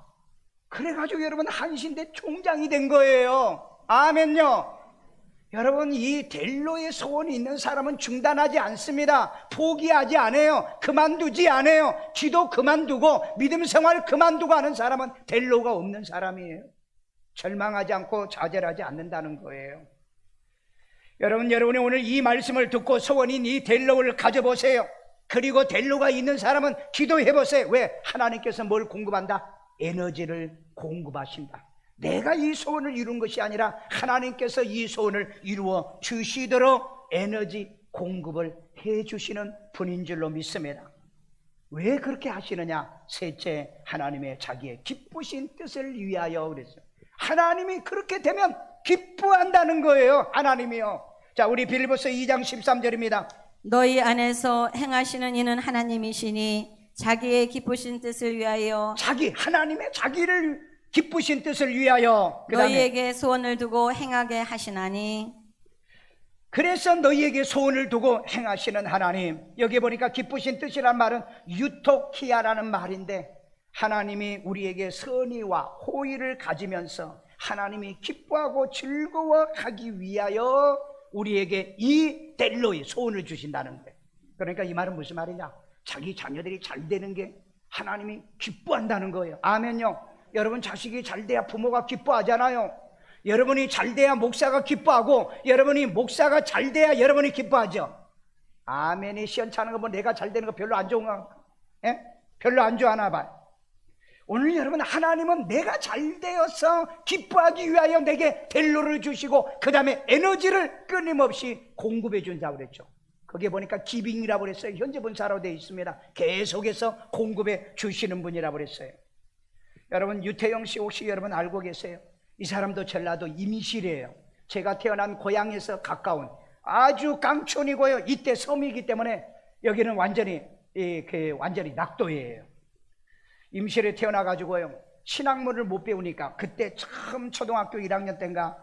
그래가지고 여러분, 한신대 총장이 된 거예요. 아멘요. 여러분, 이 델로의 소원이 있는 사람은 중단하지 않습니다. 포기하지 않아요. 그만두지 않아요. 기도 그만두고 믿음 생활 그만두고 하는 사람은 델로가 없는 사람이에요. 절망하지 않고 좌절하지 않는다는 거예요. 여러분이 오늘 이 말씀을 듣고 소원인 이 델로를 가져보세요. 그리고 델로가 있는 사람은 기도해보세요. 왜? 하나님께서 뭘 공급한다? 에너지를 공급하신다. 내가 이 소원을 이룬 것이 아니라 하나님께서 이 소원을 이루어 주시도록 에너지 공급을 해 주시는 분인 줄로 믿습니다. 왜 그렇게 하시느냐? 셋째, 하나님의 자기의 기쁘신 뜻을 위하여 그랬어요. 하나님이 그렇게 되면 기뻐한다는 거예요. 하나님이요. 자, 우리 빌립보서 2장 13절입니다. 너희 안에서 행하시는 이는 하나님이시니 자기의 기쁘신 뜻을 위하여, 하나님의 자기를 기쁘신 뜻을 위하여, 너희에게 소원을 두고 행하게 하시나니. 그래서 너희에게 소원을 두고 행하시는 하나님. 여기 보니까 기쁘신 뜻이란 말은 유토키아라는 말인데, 하나님이 우리에게 선의와 호의를 가지면서 하나님이 기뻐하고 즐거워하기 위하여 우리에게 이 델로의 소원을 주신다는 거예요. 그러니까 이 말은 무슨 말이냐? 자기 자녀들이 잘 되는 게 하나님이 기뻐한다는 거예요. 아멘요. 여러분, 자식이 잘 돼야 부모가 기뻐하잖아요. 여러분이 잘 돼야 목사가 기뻐하고, 여러분이 목사가 잘 돼야 여러분이 기뻐하죠. 아멘이 시원찮은 거 뭐 내가 잘 되는 거 별로 안 좋은 거, 별로 안 좋아하나 봐요. 오늘 여러분, 하나님은 내가 잘 되어서 기뻐하기 위하여 내게 델로를 주시고 그 다음에 에너지를 끊임없이 공급해 준다고 그랬죠. 거기에 보니까 기빙이라고 그랬어요. 현재 분사로 되어 있습니다. 계속해서 공급해 주시는 분이라고 그랬어요. 여러분, 유태영 씨 혹시 여러분 알고 계세요? 이 사람도 전라도 임실이에요. 제가 태어난 고향에서 가까운 아주 강촌이고요. 이때 섬이기 때문에 여기는 완전히 완전히 낙도예요. 임실에 태어나가지고요, 신학문을 못 배우니까 그때 처음 초등학교 1학년 때인가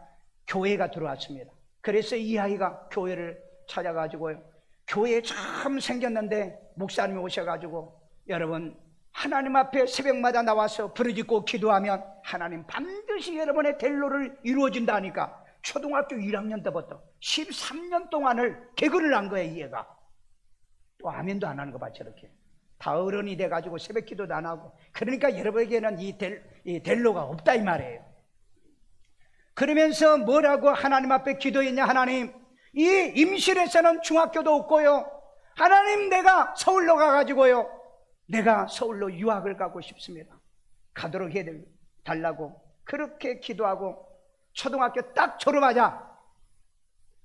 교회가 들어왔습니다. 그래서 이 아이가 교회를 찾아가지고요, 교회에 처음 생겼는데 목사님이 오셔가지고, 여러분, 하나님 앞에 새벽마다 나와서 부르짖고 기도하면 하나님 반드시 여러분의 델로를 이루어진다니까 초등학교 1학년 때부터 13년 동안을 개근을 한 거야. 이 애가 또 아멘도 안 하는 거 봐. 저렇게 다 어른이 돼가지고 새벽 기도도 안 하고. 그러니까 여러분에게는 이 델로가 없다 이 말이에요. 그러면서 뭐라고 하나님 앞에 기도했냐. 하나님, 이 임실에서는 중학교도 없고요, 하나님 내가 서울로 가가지고요, 내가 서울로 유학을 가고 싶습니다. 가도록 해달라고 그렇게 기도하고 초등학교 딱 졸업하자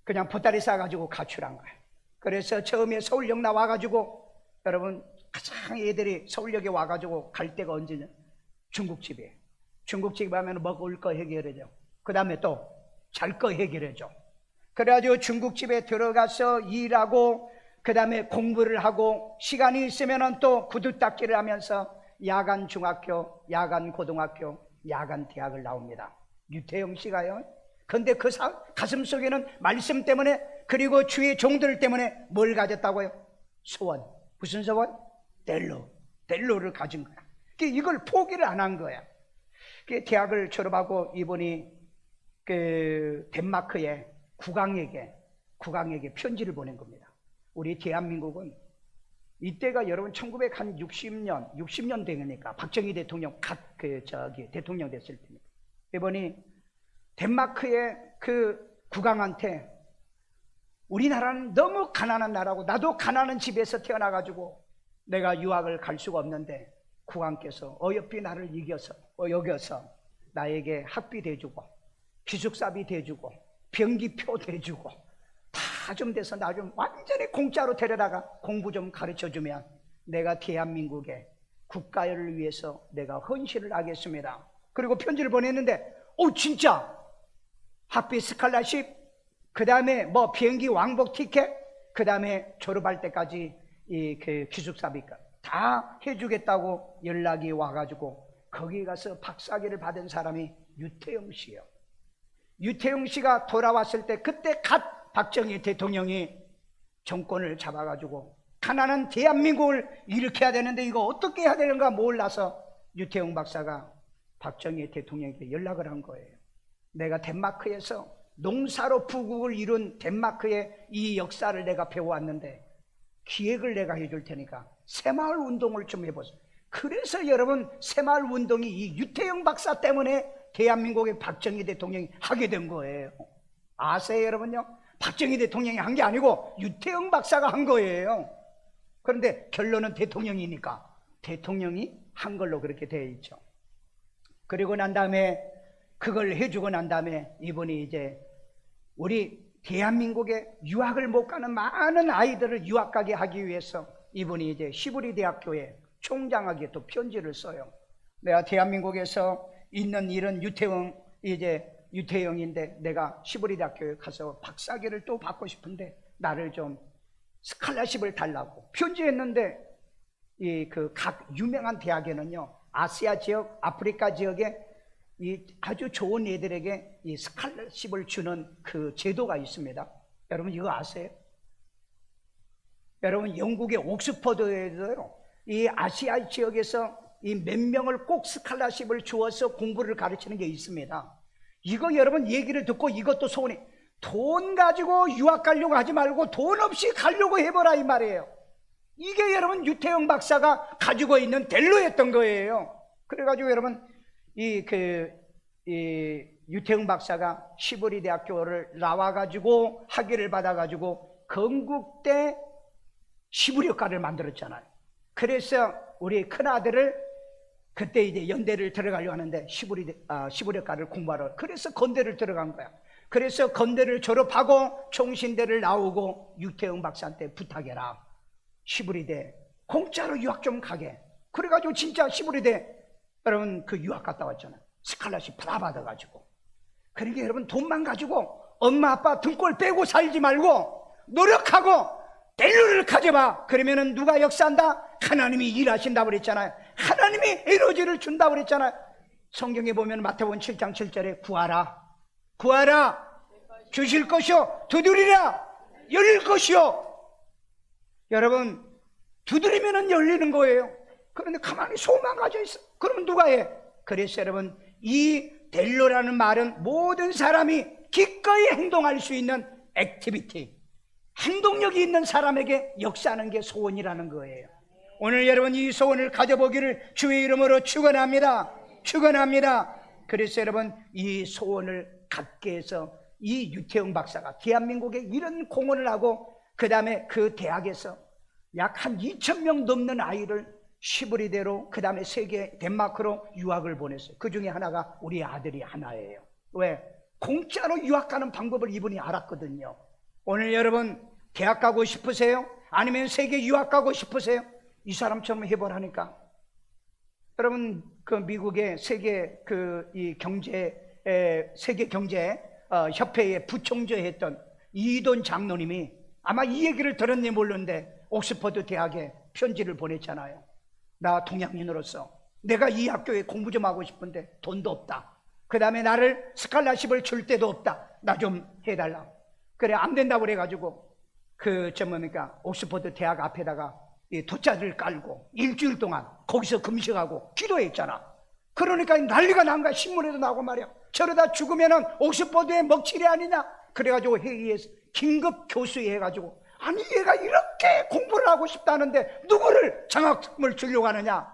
그냥 보따리 싸가지고 가출한 거예요. 그래서 처음에 서울역 나와가지고, 여러분 가장 애들이 서울역에 와가지고 갈 때가 언제냐? 중국집이에요. 중국집 가면 먹을 거 해결해줘. 그 다음에 또 잘 거 해결해줘. 그래가지고 중국집에 들어가서 일하고, 그 다음에 공부를 하고, 시간이 있으면 또 구두 닦기를 하면서 야간 중학교, 야간 고등학교, 야간 대학을 나옵니다. 유태영 씨가요. 근데 그 가슴 속에는 말씀 때문에, 그리고 주의 종들 때문에 뭘 가졌다고요? 소원. 무슨 소원? 델로를 가진 거야. 이걸 포기를 안 한 거야. 대학을 졸업하고 이분이 그 덴마크의 국왕에게 편지를 보낸 겁니다. 우리 대한민국은 이때가 여러분 1960년 되니까 박정희 대통령 대통령 됐을 때입니다. 이번이 덴마크의 그 국왕한테, 우리나라는 너무 가난한 나라고 나도 가난한 집에서 태어나가지고 내가 유학을 갈 수가 없는데 국왕께서 어여삐 나를 여겨서 나에게 학비 대주고 기숙사비 대주고 병기표 대주고 다 좀 돼서 나 좀 완전히 공짜로 데려다가 공부 좀 가르쳐주면 내가 대한민국의 국가를 위해서 내가 헌신을 하겠습니다. 그리고 편지를 보냈는데, 진짜 학비 스칼라십, 그 다음에 뭐 비행기 왕복 티켓, 그 다음에 졸업할 때까지 그 기숙사비까지 다 해주겠다고 연락이 와가지고 거기 가서 박사학위를 받은 사람이 유태영 씨예요. 유태영 씨가 돌아왔을 때, 그때 갓 박정희 대통령이 정권을 잡아가지고 가난한 대한민국을 일으켜야 되는데 이거 어떻게 해야 되는가 몰라서 유태영 박사가 박정희 대통령에게 연락을 한 거예요. 내가 덴마크에서 농사로 부국을 이룬 덴마크의 이 역사를 내가 배워왔는데 기획을 내가 해줄 테니까 새마을 운동을 좀 해보세요. 그래서 여러분 새마을 운동이 이 유태영 박사 때문에 대한민국의 박정희 대통령이 하게 된 거예요. 아세요 여러분요? 박정희 대통령이 한 게 아니고 유태영 박사가 한 거예요. 그런데 결론은 대통령이니까 대통령이 한 걸로 그렇게 되어 있죠. 그리고 난 다음에 그걸 해주고 난 다음에 이분이 이제 우리 대한민국에 유학을 못 가는 많은 아이들을 유학 가게 하기 위해서 이분이 이제 시부리 대학교에 총장에게 또 편지를 써요. 내가 대한민국에서 있는 이런 유태영인데 내가 시부리 대학교에 가서 박사학위를 또 받고 싶은데 나를 좀 스칼라십을 달라고 편지했는데, 이 그 각 유명한 대학에는요, 아시아 지역, 아프리카 지역에 이 아주 좋은 애들에게 이 스칼라십을 주는 그 제도가 있습니다. 여러분 이거 아세요? 여러분 영국의 옥스퍼드에서요, 이 아시아 지역에서 이 몇 명을 꼭 스칼라십을 주어서 공부를 가르치는 게 있습니다. 이거 여러분 얘기를 듣고 이것도 소원이, 돈 가지고 유학 가려고 하지 말고 돈 없이 가려고 해보라 이 말이에요. 이게 여러분 유태영 박사가 가지고 있는 델로였던 거예요. 그래가지고 여러분 이 유태영 박사가 시부리 대학교를 나와가지고 학위를 받아가지고 건국대 시부리학과를 만들었잖아요. 그래서 우리 큰아들을 그때 이제 연대를 들어가려고 하는데 시부리학과를 공부하러, 그래서 건대를 들어간 거야. 그래서 건대를 졸업하고 총신대를 나오고 유태영 박사한테 부탁해라, 시부리대 공짜로 유학 좀 가게. 그래가지고 진짜 시부리대 여러분 그 유학 갔다 왔잖아요. 스칼라십 다 받아가지고. 그러니까 여러분 돈만 가지고 엄마 아빠 등골 빼고 살지 말고 노력하고 델로를 가져봐. 그러면은 누가 역사한다? 하나님이 일하신다고 그랬잖아요. 하나님이 에너지를 준다고 그랬잖아요. 성경에 보면 마태복음 7장 7절에 구하라 주실 것이요, 두드리라 열릴 것이요. 여러분 두드리면은 열리는 거예요. 그런데 가만히 소만 가져 있어. 그러면 누가 해? 그래서 여러분 이 델로라는 말은 모든 사람이 기꺼이 행동할 수 있는 액티비티, 행동력이 있는 사람에게 역사하는 게 소원이라는 거예요. 오늘 여러분 이 소원을 가져보기를 주의 이름으로 축원합니다. 축원합니다. 그래서 여러분 이 소원을 갖게 해서 이 유태영 박사가 대한민국에 이런 공헌을 하고 그 다음에 그 대학에서 약 한 2,000명 넘는 아이를 시브리대로 그 다음에 세계 덴마크로 유학을 보냈어요. 그 중에 하나가 우리 아들이 하나예요. 왜? 공짜로 유학 가는 방법을 이분이 알았거든요. 오늘 여러분 대학 가고 싶으세요? 아니면 세계 유학 가고 싶으세요? 이 사람처럼 해보라니까. 여러분 그 미국의 세계 세계 경제 협회의 부총재 했던 이돈 장로님이 아마 이 얘기를 들었니 모르는데 옥스퍼드 대학에 편지를 보냈잖아요. 나 동양인으로서 내가 이 학교에 공부 좀 하고 싶은데 돈도 없다. 그 다음에 나를 스칼라십을 줄 데도 없다. 나 좀 해달라. 그래 안 된다고 그래가지고 옥스퍼드 대학 앞에다가 이 돗자리를 깔고 일주일 동안 거기서 금식하고 기도했잖아. 그러니까 난리가 난 거야. 신문에도 나오고 말이야. 저러다 죽으면은 옥스퍼드의 먹칠이 아니냐. 그래가지고 회의에서 긴급 교수회 해가지고 아니 얘가 이렇게 공부를 하고 싶다는데 누구를 장학금을 주려고 하느냐.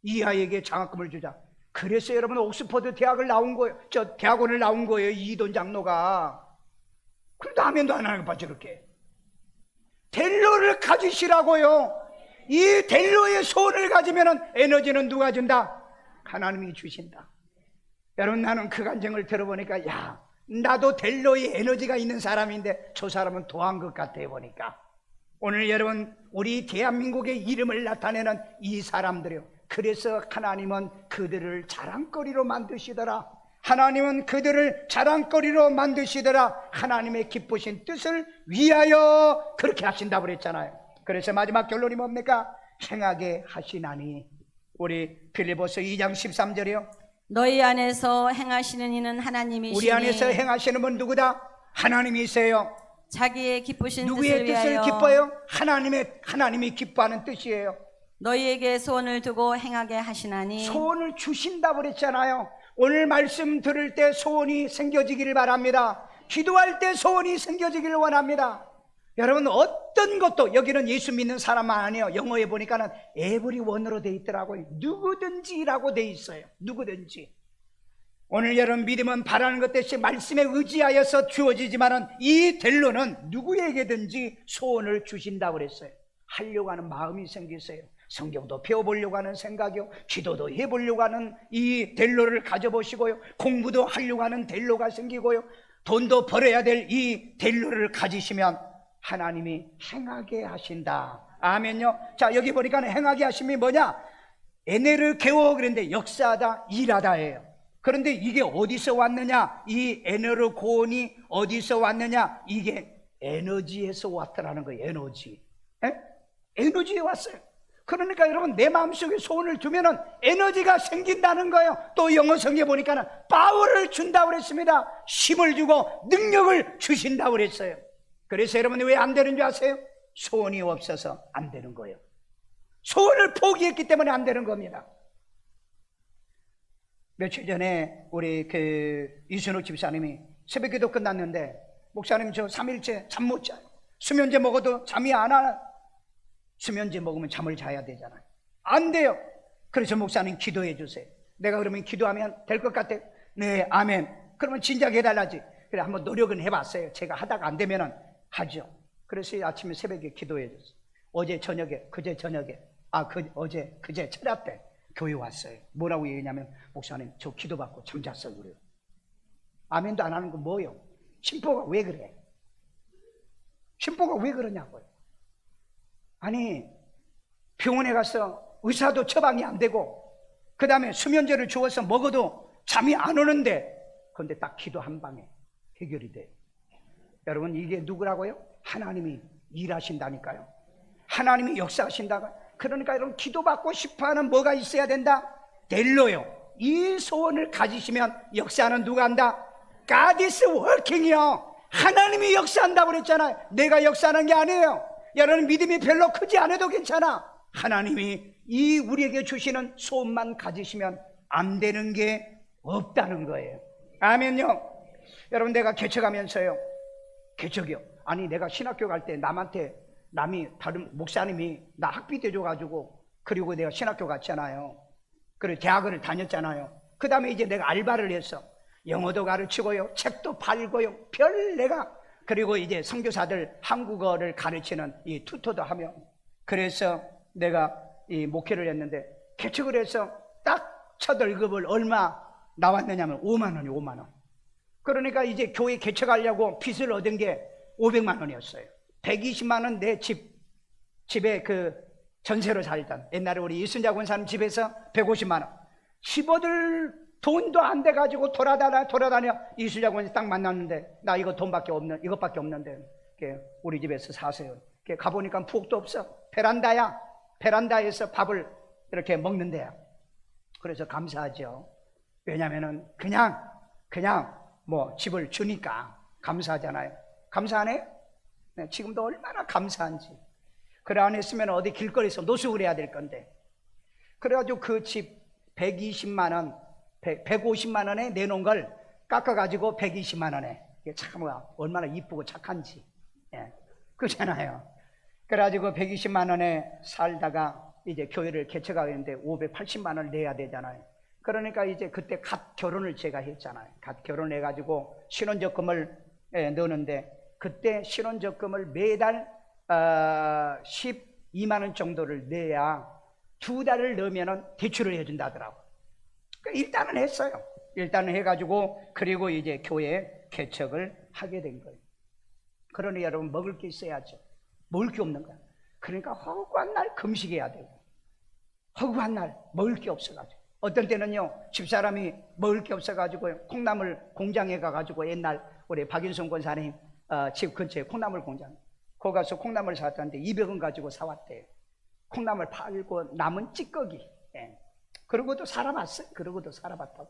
이 아이에게 장학금을 주자. 그래서 여러분 옥스퍼드 대학을 나온 거예요. 저 대학원을 나온 거예요. 이돈 장로가. 그래도 아멘도 안 하는 거 봐. 저렇게 델로를 가지시라고요. 이 델로의 소원을 가지면 에너지는 누가 준다? 하나님이 주신다. 여러분 나는 그 간증을 들어보니까 야 나도 델로의 에너지가 있는 사람인데 저 사람은 도한 것 같아 보니까. 오늘 여러분 우리 대한민국의 이름을 나타내는 이 사람들이요. 그래서 하나님은 그들을 자랑거리로 만드시더라. 하나님은 그들을 자랑거리로 만드시더라. 하나님의 기쁘신 뜻을 위하여 그렇게 하신다고 그랬잖아요. 그래서 마지막 결론이 뭡니까? 행하게 하시나니. 우리 빌립보서 2장 13절이요. 너희 안에서 행하시는 이는 하나님이시니 우리 안에서 행하시는 분 누구다? 하나님이세요. 자기의 기쁘신 누구의 뜻을 뜻을 위하여 기뻐요? 하나님이 기뻐하는 뜻이에요. 너희에게 소원을 두고 행하게 하시나니. 소원을 주신다고 그랬잖아요. 오늘 말씀 들을 때 소원이 생겨지기를 바랍니다. 기도할 때 소원이 생겨지기를 원합니다. 여러분 어떤 것도 여기는 예수 믿는 사람만 아니에요. 영어에 보니까는 everyone으로 돼 있더라고요. 누구든지라고 돼 있어요. 누구든지. 오늘 여러분 믿음은 바라는 것 대신 말씀에 의지하여서 주어지지만은 이 델로는 누구에게든지 소원을 주신다고 그랬어요. 하려고 하는 마음이 생기세요. 성경도 배워보려고 하는 생각이요, 기도도 해보려고 하는 이 델로를 가져보시고요, 공부도 하려고 하는 델로가 생기고요, 돈도 벌어야 될 이 델로를 가지시면 하나님이 행하게 하신다. 아멘요. 자, 여기 보니까 행하게 하심이 뭐냐? 에네르게오 그랬는데 역사하다, 일하다예요. 그런데 이게 어디서 왔느냐? 이 에네르고온이 어디서 왔느냐? 이게 에너지에서 왔더라는 거예요. 에너지. 에너지에 왔어요. 그러니까 여러분 내 마음속에 소원을 두면은 에너지가 생긴다는 거예요. 또 영어 성경에 보니까는 파워를 준다고 그랬습니다. 힘을 주고 능력을 주신다고 그랬어요. 그래서 여러분이 왜 안 되는 줄 아세요? 소원이 없어서 안 되는 거예요. 소원을 포기했기 때문에 안 되는 겁니다. 며칠 전에 우리 이순욱 집사님이 새벽기도 끝났는데, 목사님 저 3일째 잠 못 자요. 수면제 먹어도 잠이 안 와요. 수면제 먹으면 잠을 자야 되잖아요. 안 돼요. 그래서 목사님 기도해 주세요. 내가 그러면 기도하면 될 것 같아요. 네, 아멘. 그러면 진작 해달라지. 그래 한번 노력은 해봤어요. 제가 하다가 안 되면은 하죠. 그래서 아침에 새벽에 기도해 줬어요. 어제 저녁에, 그제 철야 때 교회 왔어요. 뭐라고 얘기냐면, 목사님 저 기도받고 잠잤어요. 그래요. 아멘도 안 하는 건 뭐예요? 심보가 왜 그래? 심보가 왜 그러냐고요. 아니 병원에 가서 의사도 처방이 안 되고, 그 다음에 수면제를 주어서 먹어도 잠이 안 오는데, 그런데 딱 기도 한 방에 해결이 돼요. 여러분 이게 누구라고요? 하나님이 일하신다니까요. 하나님이 역사하신다고요. 그러니까 여러분 기도받고 싶어하는 뭐가 있어야 된다? 델로요. 이 소원을 가지시면 역사는 누가 한다? God is working이요. 하나님이 역사한다고 그랬잖아요. 내가 역사하는 게 아니에요. 여러분 믿음이 별로 크지 않아도 괜찮아. 하나님이 이 우리에게 주시는 소원만 가지시면 안 되는 게 없다는 거예요. 아멘요. 여러분, 내가 개척하면서요, 개척이요, 아니 내가 신학교 갈 때 남이 다른 목사님이 나 학비 대줘가지고, 그리고 내가 신학교 갔잖아요. 그리고 대학을 다녔잖아요. 그 다음에 이제 내가 알바를 해서 영어도 가르치고요, 책도 팔고요, 그리고 이제 선교사들 한국어를 가르치는 이 튜터도 하며, 그래서 내가 이 목회를 했는데, 개척을 해서 딱 첫 월급을 얼마 나왔느냐면 5만 원이 5만 원. 그러니까 이제 교회 개척하려고 빚을 얻은 게 500만 원이었어요. 120만 원 내 집에 그 전세로 살던, 옛날에 우리 이순자 권사님 집에서 150만 원. 집 얻을 돈도 안 돼가지고 돌아다녀 이순자 권사 딱 만났는데, 나 이것밖에 없는데 우리 집에서 사세요. 가보니까 부엌도 없어. 베란다에서 밥을 이렇게 먹는 데야. 그래서 감사하죠. 왜냐면은 그냥 뭐 집을 주니까 감사하잖아요. 감사 안 해요? 네, 지금도 얼마나 감사한지. 그래 안 했으면 어디 길거리에서 노숙을 해야 될 건데. 그래가지고 그 집 120만 원, 150만 원에 내놓은 걸 깎아가지고 120만 원에. 이게 참 얼마나 이쁘고 착한지. 예, 그렇잖아요. 그래가지고 120만 원에 살다가 이제 교회를 개척하겠는데 580만 원을 내야 되잖아요. 그러니까 이제 그때 갓 결혼을 제가 했잖아요. 갓 결혼을 해가지고 신혼적금을 넣는데, 그때 신혼적금을 매달 12만 원 정도를 내야 2달을 넣으면 대출을 해준다 하더라고. 그러니까 일단은 했어요. 일단은 해가지고, 그리고 이제 교회 개척을 하게 된 거예요. 그러니 여러분, 먹을 게 있어야죠. 먹을 게 없는 거야. 그러니까 허구한 날 금식해야 되고, 허구한 날 먹을 게 없어가지고, 어떤 때는요 집사람이 먹을 게 없어가지고 콩나물 공장에 가가지고, 옛날 우리 박인성 권사님 집 근처에 콩나물 공장, 거기 가서 콩나물 사왔다는데 200원 가지고 사왔대요. 콩나물 팔고 남은 찌꺼기. 예. 그러고도 살아봤어요. 그러고도 살아봤다고.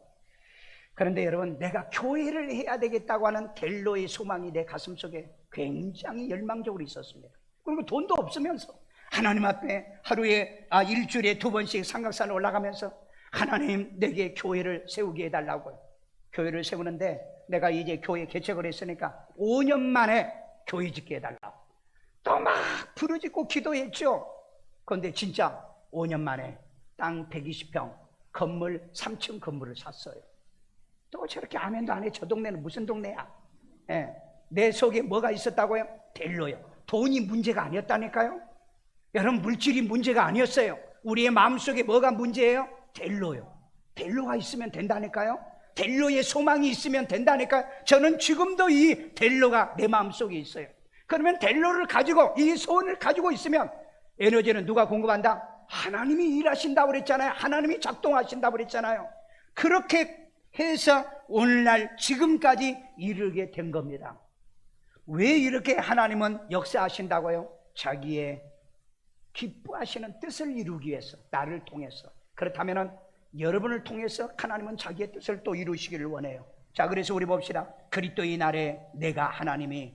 그런데 여러분, 내가 교회를 해야 되겠다고 하는 델로의 소망이 내 가슴속에 굉장히 열망적으로 있었습니다. 그리고 돈도 없으면서 하나님 앞에 일주일에 2번씩 삼각산에 올라가면서, 하나님 내게 교회를 세우게 해달라고요. 교회를 세우는데, 내가 이제 교회 개척을 했으니까 5년 만에 교회 짓게 해달라고 또 막 부르짖고 기도했죠. 그런데 진짜 5년 만에 땅 120평 건물 3층 건물을 샀어요. 또 저렇게 아멘도 안 해. 저 동네는 무슨 동네야? 예. 내 속에 뭐가 있었다고요? 델로요. 돈이 문제가 아니었다니까요. 여러분, 물질이 문제가 아니었어요. 우리의 마음속에 뭐가 문제예요? 델로요. 델로가 있으면 된다니까요. 델로의 소망이 있으면 된다니까요. 저는 지금도 이 델로가 내 마음속에 있어요. 그러면 델로를 가지고, 이 소원을 가지고 있으면 에너지는 누가 공급한다? 하나님이 일하신다고 그랬잖아요. 하나님이 작동하신다고 그랬잖아요. 그렇게 해서 오늘날 지금까지 이르게 된 겁니다. 왜 이렇게 하나님은 역사하신다고요? 자기의 기뻐하시는 뜻을 이루기 위해서, 나를 통해서. 그렇다면 여러분을 통해서 하나님은 자기의 뜻을 또 이루시기를 원해요. 자, 그래서 우리 봅시다. 그리스도의 날에 내가 하나님이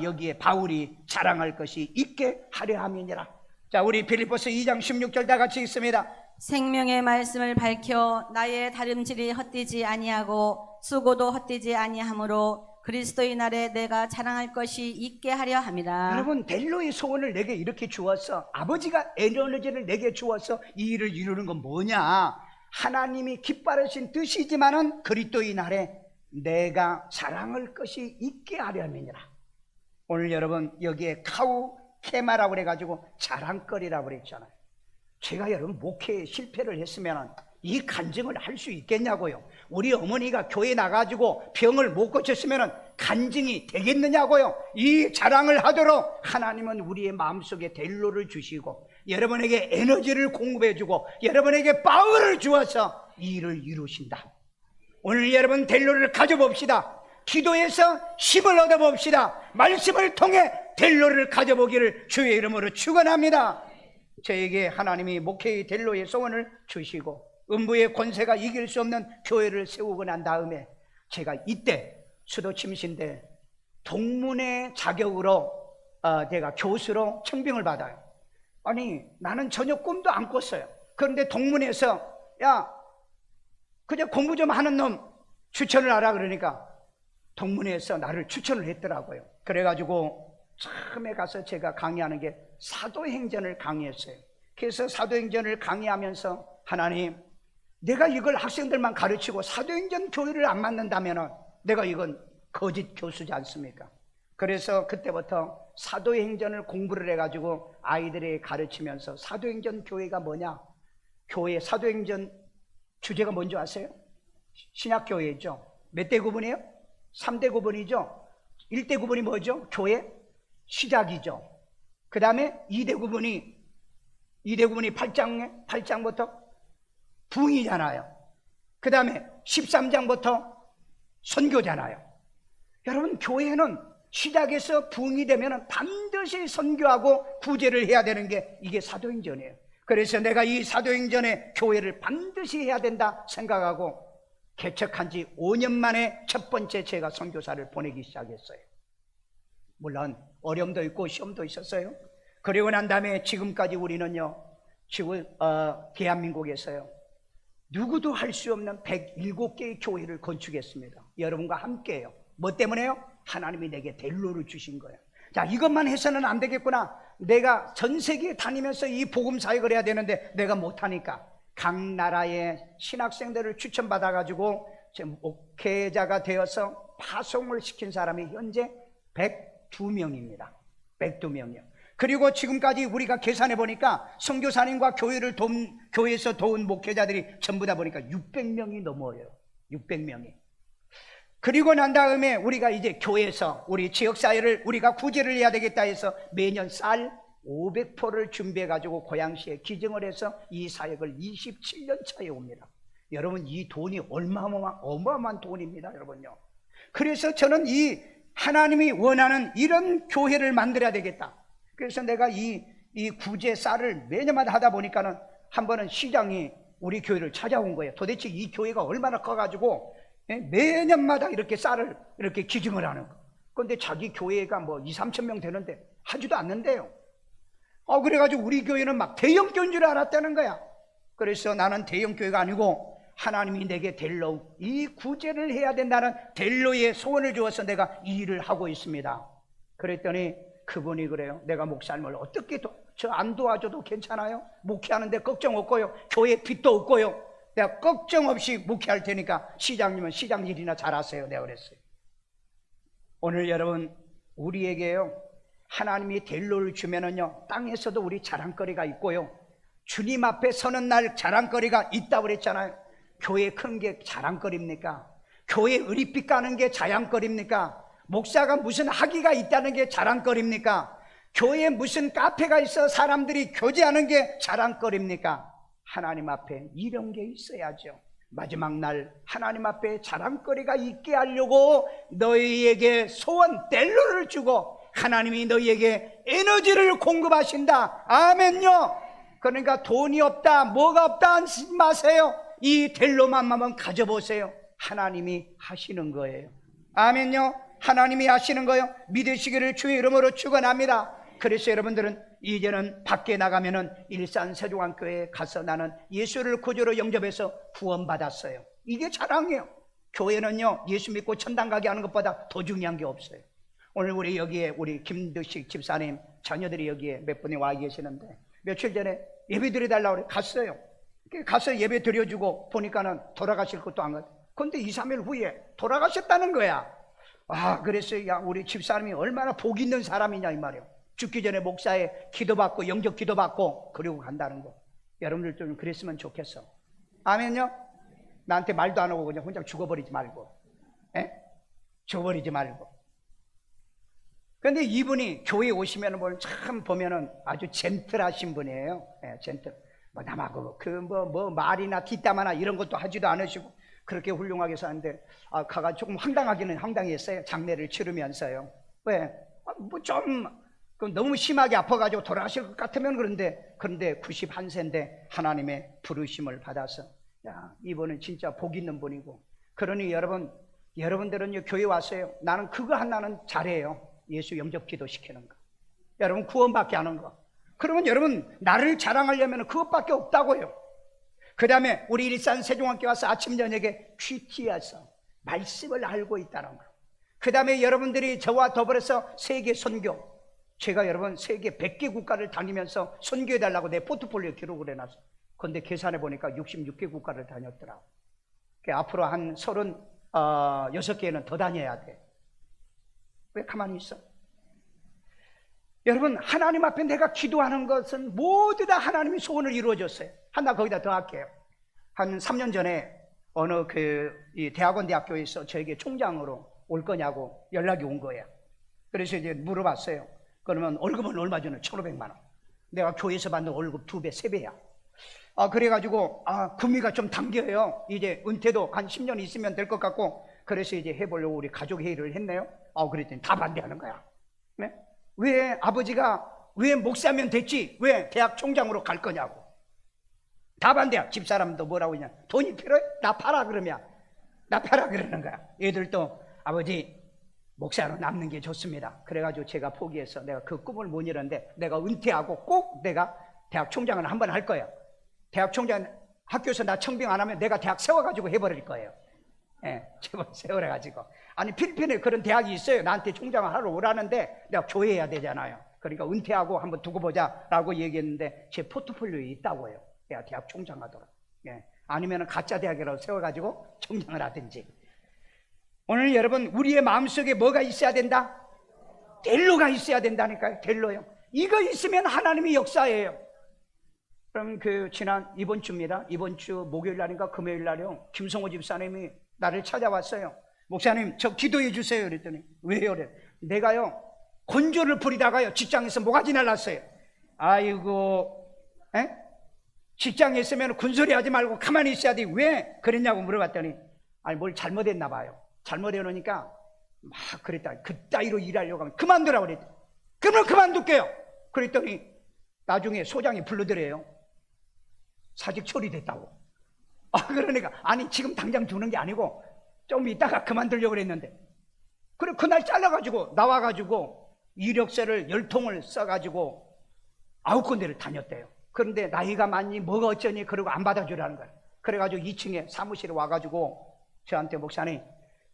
여기에 바울이 자랑할 것이 있게 하려 함이니라. 자, 우리 빌립보서 2장 16절 다 같이 읽습니다. 생명의 말씀을 밝혀 나의 다름질이 헛되지 아니하고 수고도 헛되지 아니하므로 그리스도의 날에 내가 자랑할 것이 있게 하려 함이라. 여러분, 델로의 소원을 내게 이렇게 주었어. 아버지가 에너지를 내게 주어서 이 일을 이루는 건 뭐냐? 하나님이 기뻐하신 뜻이지만은 그리스도의 날에 내가 자랑할 것이 있게 하려 함이니라. 오늘 여러분, 여기에 카우케마라고 그래가지고 자랑거리라고 그랬잖아요. 제가 여러분 목회에 실패를 했으면 이 간증을 할 수 있겠냐고요. 우리 어머니가 교회 나가지고 병을 못 고쳤으면 간증이 되겠느냐고요. 이 자랑을 하도록 하나님은 우리의 마음속에 델로를 주시고, 여러분에게 에너지를 공급해주고, 여러분에게 파워를 주어서 이 일을 이루신다. 오늘 여러분 델로를 가져봅시다. 기도해서 힘을 얻어봅시다. 말씀을 통해 델로를 가져보기를 주의 이름으로 축원합니다. 저에게 하나님이 목회의 델로의 소원을 주시고, 음부의 권세가 이길 수 없는 교회를 세우고 난 다음에 제가 이때 수도 침시인데 동문회 자격으로 제가 교수로 청빙을 받아요. 아니, 나는 전혀 꿈도 안 꿨어요. 그런데 동문회에서 야, 그저 공부 좀 하는 놈 추천을 하라 그러니까 동문회에서 나를 추천을 했더라고요. 그래가지고 처음에 가서 제가 강의하는 게 사도행전을 강의했어요. 그래서 사도행전을 강의하면서 하나님, 내가 이걸 학생들만 가르치고 사도행전 교회를 안 만든다면 내가 이건 거짓 교수지 않습니까? 그래서 그때부터 사도행전을 공부를 해가지고 아이들에게 가르치면서 사도행전 교회가 뭐냐? 교회 사도행전 주제가 뭔지 아세요? 신약교회죠. 몇 대 구분이에요? 3대 구분이죠. 1대 구분이 뭐죠? 교회 시작이죠. 그 다음에 2대 구분이 8장부터 부흥이잖아요. 그 다음에 13장부터 선교잖아요. 여러분, 교회는 시작에서 부흥이 되면 반드시 선교하고 구제를 해야 되는 게 이게 사도행전이에요. 그래서 내가 이 사도행전의 교회를 반드시 해야 된다 생각하고 개척한 지 5년 만에 첫 번째 제가 선교사를 보내기 시작했어요. 물론 어려움도 있고 시험도 있었어요. 그리고 난 다음에 지금까지 우리는요, 지금 대한민국에서요, 누구도 할 수 없는 107개의 교회를 건축했습니다. 여러분과 함께해요. 뭐 때문에요? 하나님이 내게 델로를 주신 거예요. 자, 이것만 해서는 안 되겠구나. 내가 전 세계에 다니면서 이 복음 사역을 해야 되는데 내가 못하니까 각 나라의 신학생들을 추천받아가지고 목회자가 되어서 파송을 시킨 사람이 현재 102명입니다. 102명이요. 그리고 지금까지 우리가 계산해 보니까 선교사님과 교회에서 도운 목회자들이 전부 다 보니까 600명이 넘어요. 600명이. 그리고 난 다음에 우리가 이제 교회에서 우리 지역사회를 우리가 구제를 해야 되겠다 해서 매년 쌀 500포를 준비해 가지고 고양시에 기증을 해서 이 사역을 27년 차에 옵니다. 여러분, 이 돈이 어마어마한 돈입니다, 여러분요. 그래서 저는 이 하나님이 원하는 이런 교회를 만들어야 되겠다. 그래서 내가 이 구제 쌀을 매년마다 하다 보니까는 한 번은 시장이 우리 교회를 찾아온 거예요. 도대체 이 교회가 얼마나 커가지고 매년마다 이렇게 쌀을 이렇게 기증을 하는 거. 그런데 자기 교회가 뭐 2, 3천 명 되는데 하지도 않는데요. 그래가지고 우리 교회는 막 대형 교회인 줄 알았다는 거야. 그래서 나는 대형 교회가 아니고 하나님이 내게 델로, 이 구제를 해야 된다는 델로의 소원을 주어서 내가 이 일을 하고 있습니다. 그랬더니 그분이 그래요. 내가 목사님을 어떻게 저 안 도와줘도 괜찮아요? 목회하는데 걱정 없고요. 교회 빚도 없고요. 내가 걱정 없이 목회할 테니까 시장님은 시장 일이나 잘하세요. 내가 그랬어요. 오늘 여러분, 우리에게요, 하나님이 델로를 주면은요, 땅에서도 우리 자랑거리가 있고요, 주님 앞에 서는 날 자랑거리가 있다고 그랬잖아요. 교회 큰 게 자랑거리입니까? 교회 의리빛 가는 게 자랑거리입니까? 목사가 무슨 학위가 있다는 게 자랑거리입니까? 교회에 무슨 카페가 있어 사람들이 교제하는 게 자랑거리입니까? 하나님 앞에 이런 게 있어야죠. 마지막 날 하나님 앞에 자랑거리가 있게 하려고 너희에게 소원 델로를 주고 하나님이 너희에게 에너지를 공급하신다. 아멘요. 그러니까 돈이 없다, 뭐가 없다 하지 마세요. 이 델로만 한번 가져보세요. 하나님이 하시는 거예요. 아멘요. 하나님이 하시는 거예요. 믿으시기를 주의 이름으로 축원합니다. 그래서 여러분들은 이제는 밖에 나가면은 일산 세종안교회에 가서 나는 예수를 구주로 영접해서 구원받았어요. 이게 자랑이에요. 교회는요, 예수 믿고 천당 가게 하는 것보다 더 중요한 게 없어요. 오늘 우리 여기에 우리 김두식 집사님 자녀들이 여기에 몇 분이 와 계시는데 며칠 전에 예배 드려달라고 그래 갔어요. 가서 예배 드려주고 보니까는 돌아가실 것도 안 가요. 그런데 2, 3일 후에 돌아가셨다는 거야. 그랬어요. 야, 우리 집사님이 얼마나 복 있는 사람이냐 이 말이에요. 죽기 전에 목사의 기도받고 영접 기도받고 그리고 간다는 거. 여러분들 좀 그랬으면 좋겠어. 아멘요. 나한테 말도 안 하고 그냥 혼자 죽어버리지 말고, 죽어버리지 말고. 그런데 이분이 교회에 오시면 참 보면은 아주 젠틀하신 분이에요. 젠틀. 뭐 남하고 뭐 말이나 뒷담화나 이런 것도 하지도 않으시고 그렇게 훌륭하게 사는데 가가 조금 황당하기는 황당했어요. 장례를 치르면서요. 왜? 너무 심하게 아파가지고 돌아가실 것 같으면 그런데 91세인데 하나님의 부르심을 받아서 이분은 진짜 복 있는 분이고. 그러니 여러분들은 교회 왔어요. 나는 그거 하나는 잘해요. 예수 영접 기도 시키는 거. 여러분 구원받게 하는 거. 그러면 여러분 나를 자랑하려면 그것밖에 없다고요. 그 다음에 우리 일산 세종학교 와서 아침 저녁에 퀴티에서 말씀을 알고 있다는 거. 그 다음에 여러분들이 저와 더불어서 세계 선교, 제가 여러분 세계 100개 국가를 다니면서 선교해달라고 내 포트폴리오 기록을 해놨어. 그런데 계산해 보니까 66개 국가를 다녔더라. 앞으로 한 36개는 더 다녀야 돼. 왜 가만히 있어? 여러분, 하나님 앞에 내가 기도하는 것은 모두 다 하나님이 소원을 이루어줬어요. 하나 거기다 더 할게요. 한 3년 전에 어느 이 대학원 대학교에서 저에게 총장으로 올 거냐고 연락이 온 거예요. 그래서 이제 물어봤어요. 그러면 월급은 얼마 주는? 1,500만 원. 내가 교회에서 받는 월급 2배, 3배야. 그래가지고, 금리가 좀 당겨요. 이제 은퇴도 한 10년 있으면 될 것 같고, 그래서 이제 해보려고 우리 가족 회의를 했네요. 그랬더니 다 반대하는 거야. 네? 왜 아버지가, 왜 목사면 됐지? 왜 대학 총장으로 갈 거냐고. 다 반대야. 집사람도 뭐라고 하냐. 돈이 필요해? 나 팔아, 그러면. 나 팔아, 그러는 거야. 얘들도 아버지, 목사로 남는 게 좋습니다. 그래가지고 제가 포기해서 내가 그 꿈을 못 이뤘는데 내가 은퇴하고 꼭 내가 대학 총장을 한번 할 거예요. 대학 총장 학교에서 나 청빙 안 하면 내가 대학 세워가지고 해버릴 거예요. 예, 제발 세워가지고. 아니 필리핀에 그런 대학이 있어요. 나한테 총장을 하러 오라는데 내가 교회해야 되잖아요. 그러니까 은퇴하고 한번 두고 보자라고 얘기했는데 제 포트폴리오에 있다고요. 내가 대학 총장 하도록. 예, 아니면 가짜 대학이라고 세워가지고 총장을 하든지. 오늘 여러분 우리의 마음속에 뭐가 있어야 된다? 델로가 있어야 된다니까요. 델로요. 이거 있으면 하나님이 역사예요. 그럼 이번 주입니다. 이번 주 목요일 날인가 금요일 날이요. 김성호 집사님이 나를 찾아왔어요. 목사님 저 기도해 주세요. 그랬더니 왜요? 그래. 내가요 건조를 부리다가요 직장에서 모가지 날랐어요. 아이고, 직장에 있으면 군소리 하지 말고 가만히 있어야 돼. 왜 그랬냐고 물어봤더니 아니 뭘 잘못했나 봐요. 잘못해 놓으니까 막 그랬다. 그따위로 일하려고 하면 그만두라고 그랬더니 그러면 그만둘게요. 그랬더니 나중에 소장이 불러드려요. 사직 처리됐다고. 그러니까 아니 지금 당장 주는 게 아니고 좀 이따가 그만두려고 그랬는데 그래 그날 잘라가지고 나와가지고 이력서를 10통을 써가지고 9군데를 다녔대요. 그런데 나이가 많니 뭐가 어쩌니 그러고 안 받아주라는 거예요. 그래가지고 2층에 사무실에 와가지고 저한테 목사님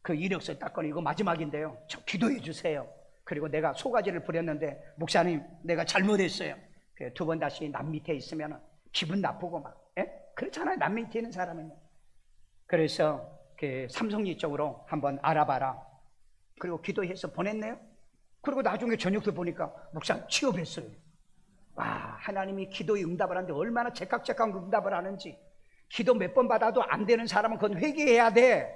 그 이력서 땄거니 이거 마지막인데요. 저 기도해 주세요. 그리고 내가 소가지를 부렸는데 목사님 내가 잘못했어요. 2번 다시 남 밑에 있으면 기분 나쁘고 막 그렇잖아요. 남 밑에 있는 사람은요. 그래서 삼성리 쪽으로 한번 알아봐라. 그리고 기도해서 보냈네요. 그리고 나중에 저녁에 보니까 목사님 취업했어요. 와, 하나님이 기도에 응답을 하는데 얼마나 제깍제깍 응답을 하는지. 기도 몇 번 받아도 안 되는 사람은 그건 회개해야 돼.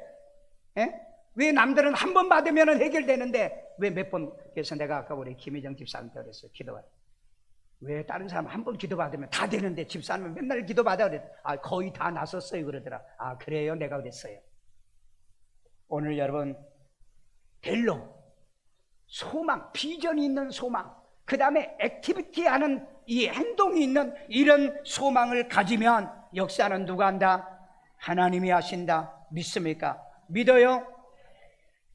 왜 남들은 한 번 받으면 해결되는데 왜 몇 번? 그래서 내가 아까 우리 김희정 집사님한테 그랬어요. 기도가 왜 다른 사람 한 번 기도 받으면 다 되는데 집사님은 맨날 기도 받아 그랬. 거의 다 나섰어요 그러더라. 그래요? 내가 그랬어요. 오늘 여러분 델로 소망, 비전이 있는 소망, 그 다음에 액티비티하는 이 행동이 있는 이런 소망을 가지면 역사는 누가 한다? 하나님이 하신다. 믿습니까? 믿어요?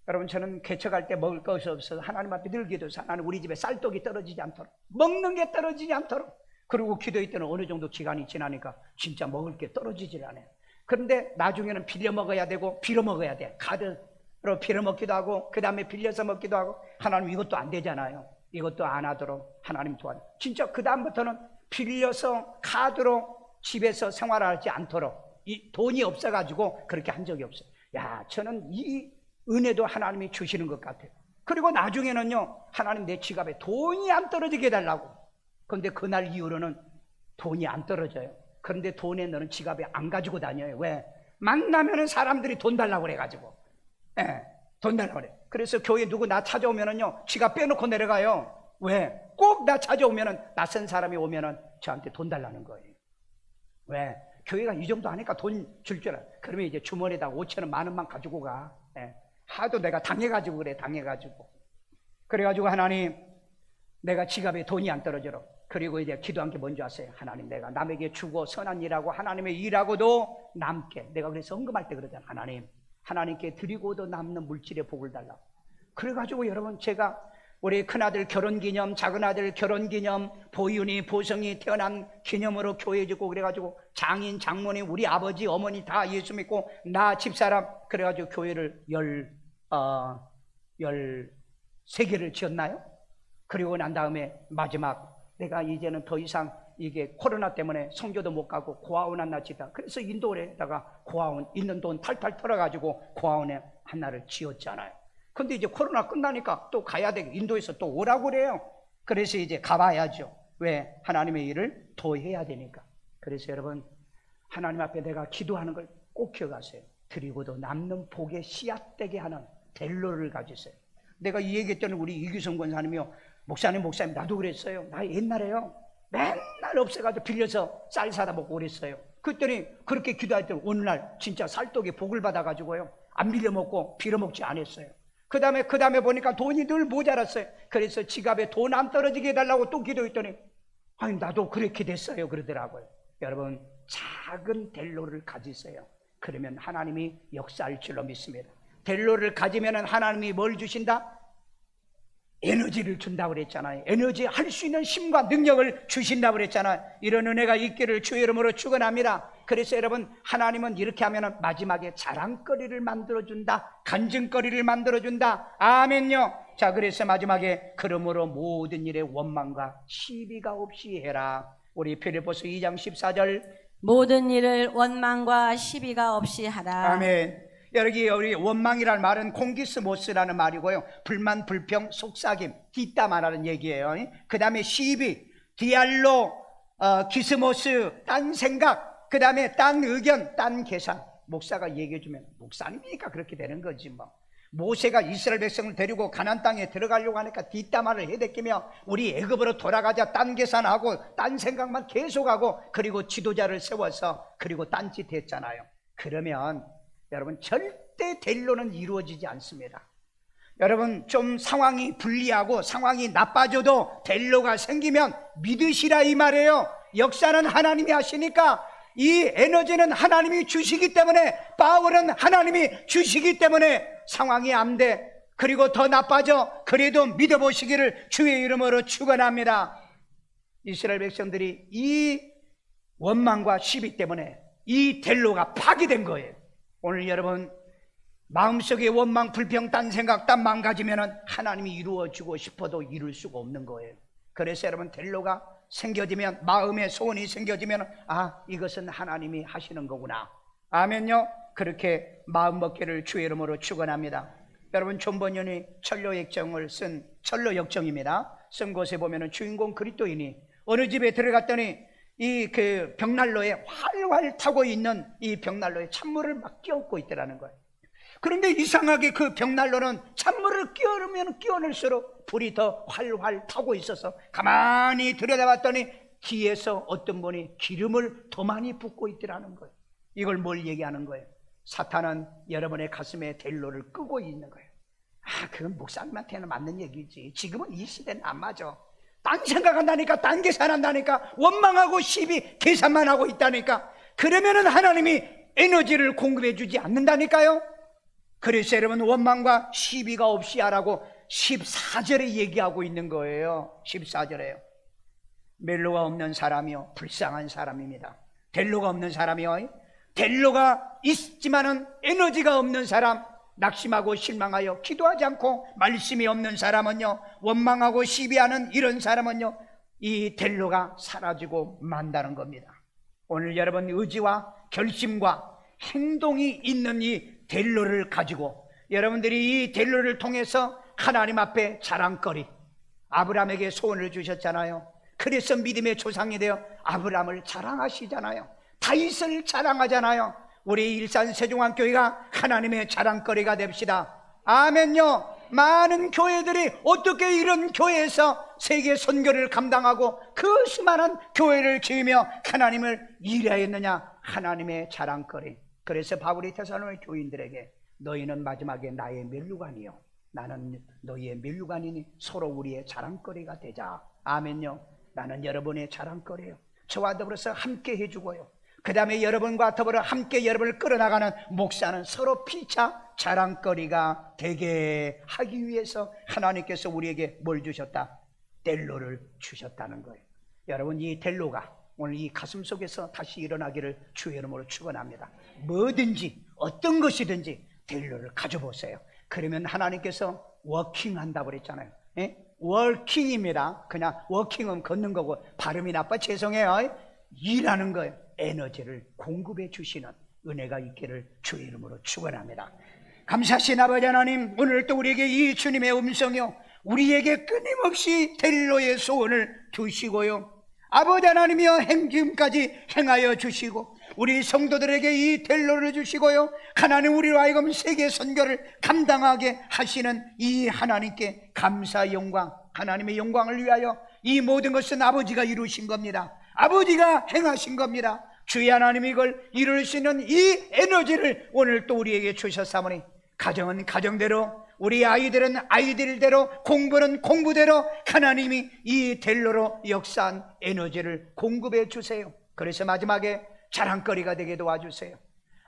여러분 저는 개척할 때 먹을 것이 없어서 하나님 앞에 늘 기도해서 하나님 우리 집에 쌀떡이 떨어지지 않도록, 먹는 게 떨어지지 않도록. 그리고 기도할 때는 어느 정도 기간이 지나니까 진짜 먹을 게 떨어지질 않아요. 그런데 나중에는 빌려 먹어야 되고 빌어 먹어야 돼. 카드로 빌어 먹기도 하고 그 다음에 빌려서 먹기도 하고. 하나님 이것도 안 되잖아요. 이것도 안 하도록 하나님 도와줘. 진짜 그 다음부터는 빌려서 카드로 집에서 생활하지 않도록. 이 돈이 없어가지고 그렇게 한 적이 없어요. 야, 저는 이 은혜도 하나님이 주시는 것 같아요. 그리고 나중에는요 하나님 내 지갑에 돈이 안 떨어지게 해달라고. 그런데 그날 이후로는 돈이 안 떨어져요. 그런데 돈에 너는 지갑에 안 가지고 다녀요. 왜? 만나면은 사람들이 돈 달라고 그래가지고 돈 달라고 그래. 그래서 교회 누구 나 찾아오면은요 지갑 빼놓고 내려가요. 왜? 꼭 나 찾아오면은 낯선 사람이 오면은 저한테 돈 달라는 거예요. 왜? 교회가 이 정도 하니까 돈 줄 줄 알아. 그러면 이제 주머니에다 5,000원 10,000원만 가지고 가. 하도 내가 당해가지고 그래. 당해가지고. 그래가지고 하나님 내가 지갑에 돈이 안 떨어져라. 그리고 이제 기도한 게 뭔지 아세요? 하나님 내가 남에게 주고 선한 일하고 하나님의 일하고도 남게. 내가 그래서 헌금할 때 그러잖아. 하나님께 드리고도 남는 물질의 복을 달라고. 그래가지고 여러분 제가 우리 큰아들 결혼기념, 작은아들 결혼기념, 보윤이, 보성이 태어난 기념으로 교회 짓고 그래가지고 장인, 장모님, 우리 아버지, 어머니 다 예수 믿고 나 집사람 그래가지고 교회를 13개를 지었나요? 그리고 난 다음에 마지막 내가 이제는 더 이상 이게 코로나 때문에 성교도 못 가고 고아원 하나 짓다. 그래서 인도에다가 고아원 있는 돈 탈탈 털어가지고 고아원에 하나를 지었잖아요. 근데 이제 코로나 끝나니까 또 가야 돼. 인도에서 또 오라고 그래요. 그래서 이제 가봐야죠. 왜? 하나님의 일을 더 해야 되니까. 그래서 여러분, 하나님 앞에 내가 기도하는 걸 꼭 기억하세요. 그리고도 남는 복의 씨앗되게 하는 델로를 가지세요. 내가 이 얘기했더니 우리 이규성 권사님이요, 목사님 나도 그랬어요. 나 옛날에요 맨날 없애가지고 빌려서 쌀 사다 먹고 그랬어요. 그랬더니 그렇게 기도했더니 어느 날 진짜 살떡에 복을 받아가지고요, 안 빌려먹고 빌어먹지 않았어요. 그 다음에 보니까 돈이 늘 모자랐어요. 그래서 지갑에 돈 안 떨어지게 해달라고 또 기도했더니 아니 나도 그렇게 됐어요 그러더라고요. 여러분, 작은 델로를 가지세요. 그러면 하나님이 역사할 줄로 믿습니다. 델로를 가지면 하나님이 뭘 주신다? 에너지를 준다고 그랬잖아요. 에너지 할 수 있는 힘과 능력을 주신다고 그랬잖아요. 이런 은혜가 있기를 주의 이름으로 축원합니다. 그래서 여러분, 하나님은 이렇게 하면 마지막에 자랑거리를 만들어준다, 간증거리를 만들어준다. 아멘요. 자, 그래서 마지막에 그러므로 모든 일에 원망과 시비가 없이 해라. 우리 빌립보서 2장 14절, 모든 일을 원망과 시비가 없이 하라. 아멘. 여기 우리 원망이라는 말은 콩기스모스라는 말이고요, 불만, 불평, 속삭임, 뒷담화라는 얘기예요. 그 다음에 시비, 디알로, 기스모스, 딴 생각, 그 다음에 딴 의견, 딴 계산. 목사가 얘기해주면 목사님이니까 그렇게 되는 거지 뭐. 모세가 이스라엘 백성을 데리고 가나안 땅에 들어가려고 하니까 뒷담화를 해댔기며 우리 애굽으로 돌아가자 딴 계산하고 딴 생각만 계속하고, 그리고 지도자를 세워서 그리고 딴짓 했잖아요. 그러면 여러분, 절대 델로는 이루어지지 않습니다. 여러분, 좀 상황이 불리하고 상황이 나빠져도 델로가 생기면 믿으시라 이 말이에요. 역사는 하나님이 하시니까, 이 에너지는 하나님이 주시기 때문에, 파워는 하나님이 주시기 때문에 상황이 안 돼, 그리고 더 나빠져, 그래도 믿어보시기를 주의 이름으로 축원합니다. 이스라엘 백성들이 이 원망과 시비 때문에 이 델로가 파괴된 거예요. 오늘 여러분, 마음속에 원망, 불평, 딴 생각, 딴 망가지면 하나님이 이루어주고 싶어도 이룰 수가 없는 거예요. 그래서 여러분, 델로가 생겨지면, 마음의 소원이 생겨지면, 아, 이것은 하나님이 하시는 거구나. 아멘요. 그렇게 마음 먹기를 주의 이름으로 축원합니다. 여러분, 존 번연이 철로역정을 쓴 철로역정입니다. 쓴 곳에 보면은 주인공 그리스도인이 어느 집에 들어갔더니 이 그 벽난로에 활활 타고 있는 이 벽난로에 찬물을 막 끼얹고 있더라는 거예요. 그런데 이상하게 그 벽난로는 찬물을 끼얹으면 끼얹을수록 불이 더 활활 타고 있어서 가만히 들여다봤더니 뒤에서 어떤 분이 기름을 더 많이 붓고 있더라는 거예요. 이걸 뭘 얘기하는 거예요? 사탄은 여러분의 가슴에 델로를 끄고 있는 거예요. 아, 그건 목사님한테는 맞는 얘기지. 지금은 이 시대는 안 맞아. 딴 생각한다니까, 딴 계산한다니까, 원망하고 시비 계산만 하고 있다니까. 그러면은 하나님이 에너지를 공급해 주지 않는다니까요. 그래서 여러분, 원망과 시비가 없이 하라고 14절에 얘기하고 있는 거예요. 14절에요. 멜로가 없는 사람이요, 불쌍한 사람입니다. 델로가 없는 사람이요, 델로가 있지만은 에너지가 없는 사람, 낙심하고 실망하여 기도하지 않고 말씀이 없는 사람은요, 원망하고 시비하는 이런 사람은요, 이 델로가 사라지고 만다는 겁니다. 오늘 여러분, 의지와 결심과 행동이 있는 이 델로를 가지고 여러분들이 이 델로를 통해서 하나님 앞에 자랑거리, 아브라함에게 소원을 주셨잖아요. 그래서 믿음의 조상이 되어 아브라함을 자랑하시잖아요. 다윗을 자랑하잖아요. 우리 일산 세종환교회가 하나님의 자랑거리가 됩시다. 아멘요. 많은 교회들이 어떻게 이런 교회에서 세계 선교를 감당하고 그 수많은 교회를 지으며 하나님을 일하였느냐? 하나님의 자랑거리. 그래서 바울이 데살로니가 교인들에게 너희는 마지막에 나의 면류관이요, 나는 너희의 면류관이니 서로 우리의 자랑거리가 되자. 아멘요. 나는 여러분의 자랑거리예요. 저와 더불어서 함께 해주고요, 그 다음에 여러분과 더불어 함께 여러분을 끌어나가는 목사는 서로 피차 자랑거리가 되게 하기 위해서 하나님께서 우리에게 뭘 주셨다? 델로를 주셨다는 거예요. 여러분, 이 델로가 오늘 이 가슴 속에서 다시 일어나기를 주의 이름으로 축원합니다. 뭐든지 어떤 것이든지 델로를 가져보세요. 그러면 하나님께서 워킹한다고 그랬잖아요. 예? 워킹입니다. 그냥 워킹은 걷는 거고 발음이 나빠 죄송해요. 일하는 거예요. 에너지를 공급해 주시는 은혜가 있기를 주의 이름으로 축원합니다. 감사하신 아버지 하나님, 오늘 또 우리에게 이 주님의 음성이요 우리에게 끊임없이 델로의 소원을 주시고요 아버지 하나님이여 행진까지 행하여 주시고 우리 성도들에게 이 델로를 주시고요 하나님 우리로 하여금 세계 선교를 감당하게 하시는 이 하나님께 감사 영광, 하나님의 영광을 위하여 이 모든 것은 아버지가 이루신 겁니다. 아버지가 행하신 겁니다. 주의 하나님 이걸 이룰 수 있는 이 에너지를 오늘 또 우리에게 주셨사오니 가정은 가정대로, 우리 아이들은 아이들대로, 공부는 공부대로 하나님이 이 델로로 역사한 에너지를 공급해 주세요. 그래서 마지막에 자랑거리가 되게 도와주세요.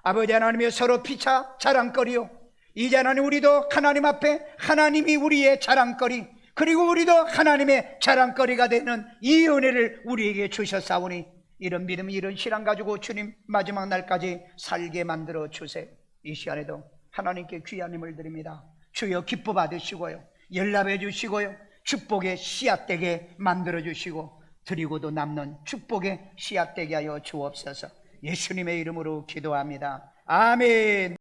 아버지 하나님이 서로 피차 자랑거리요 이제 하나님 우리도 하나님 앞에 하나님이 우리의 자랑거리, 그리고 우리도 하나님의 자랑거리가 되는 이 은혜를 우리에게 주셨사오니 이런 믿음, 이런 신앙 가지고 주님 마지막 날까지 살게 만들어 주세요. 이 시간에도 하나님께 귀한 힘을 드립니다. 주여 기뻐 받으시고요 연락해 주시고요 축복의 씨앗 되게 만들어 주시고 드리고도 남는 축복의 씨앗 되게 하여 주옵소서. 예수님의 이름으로 기도합니다. 아멘.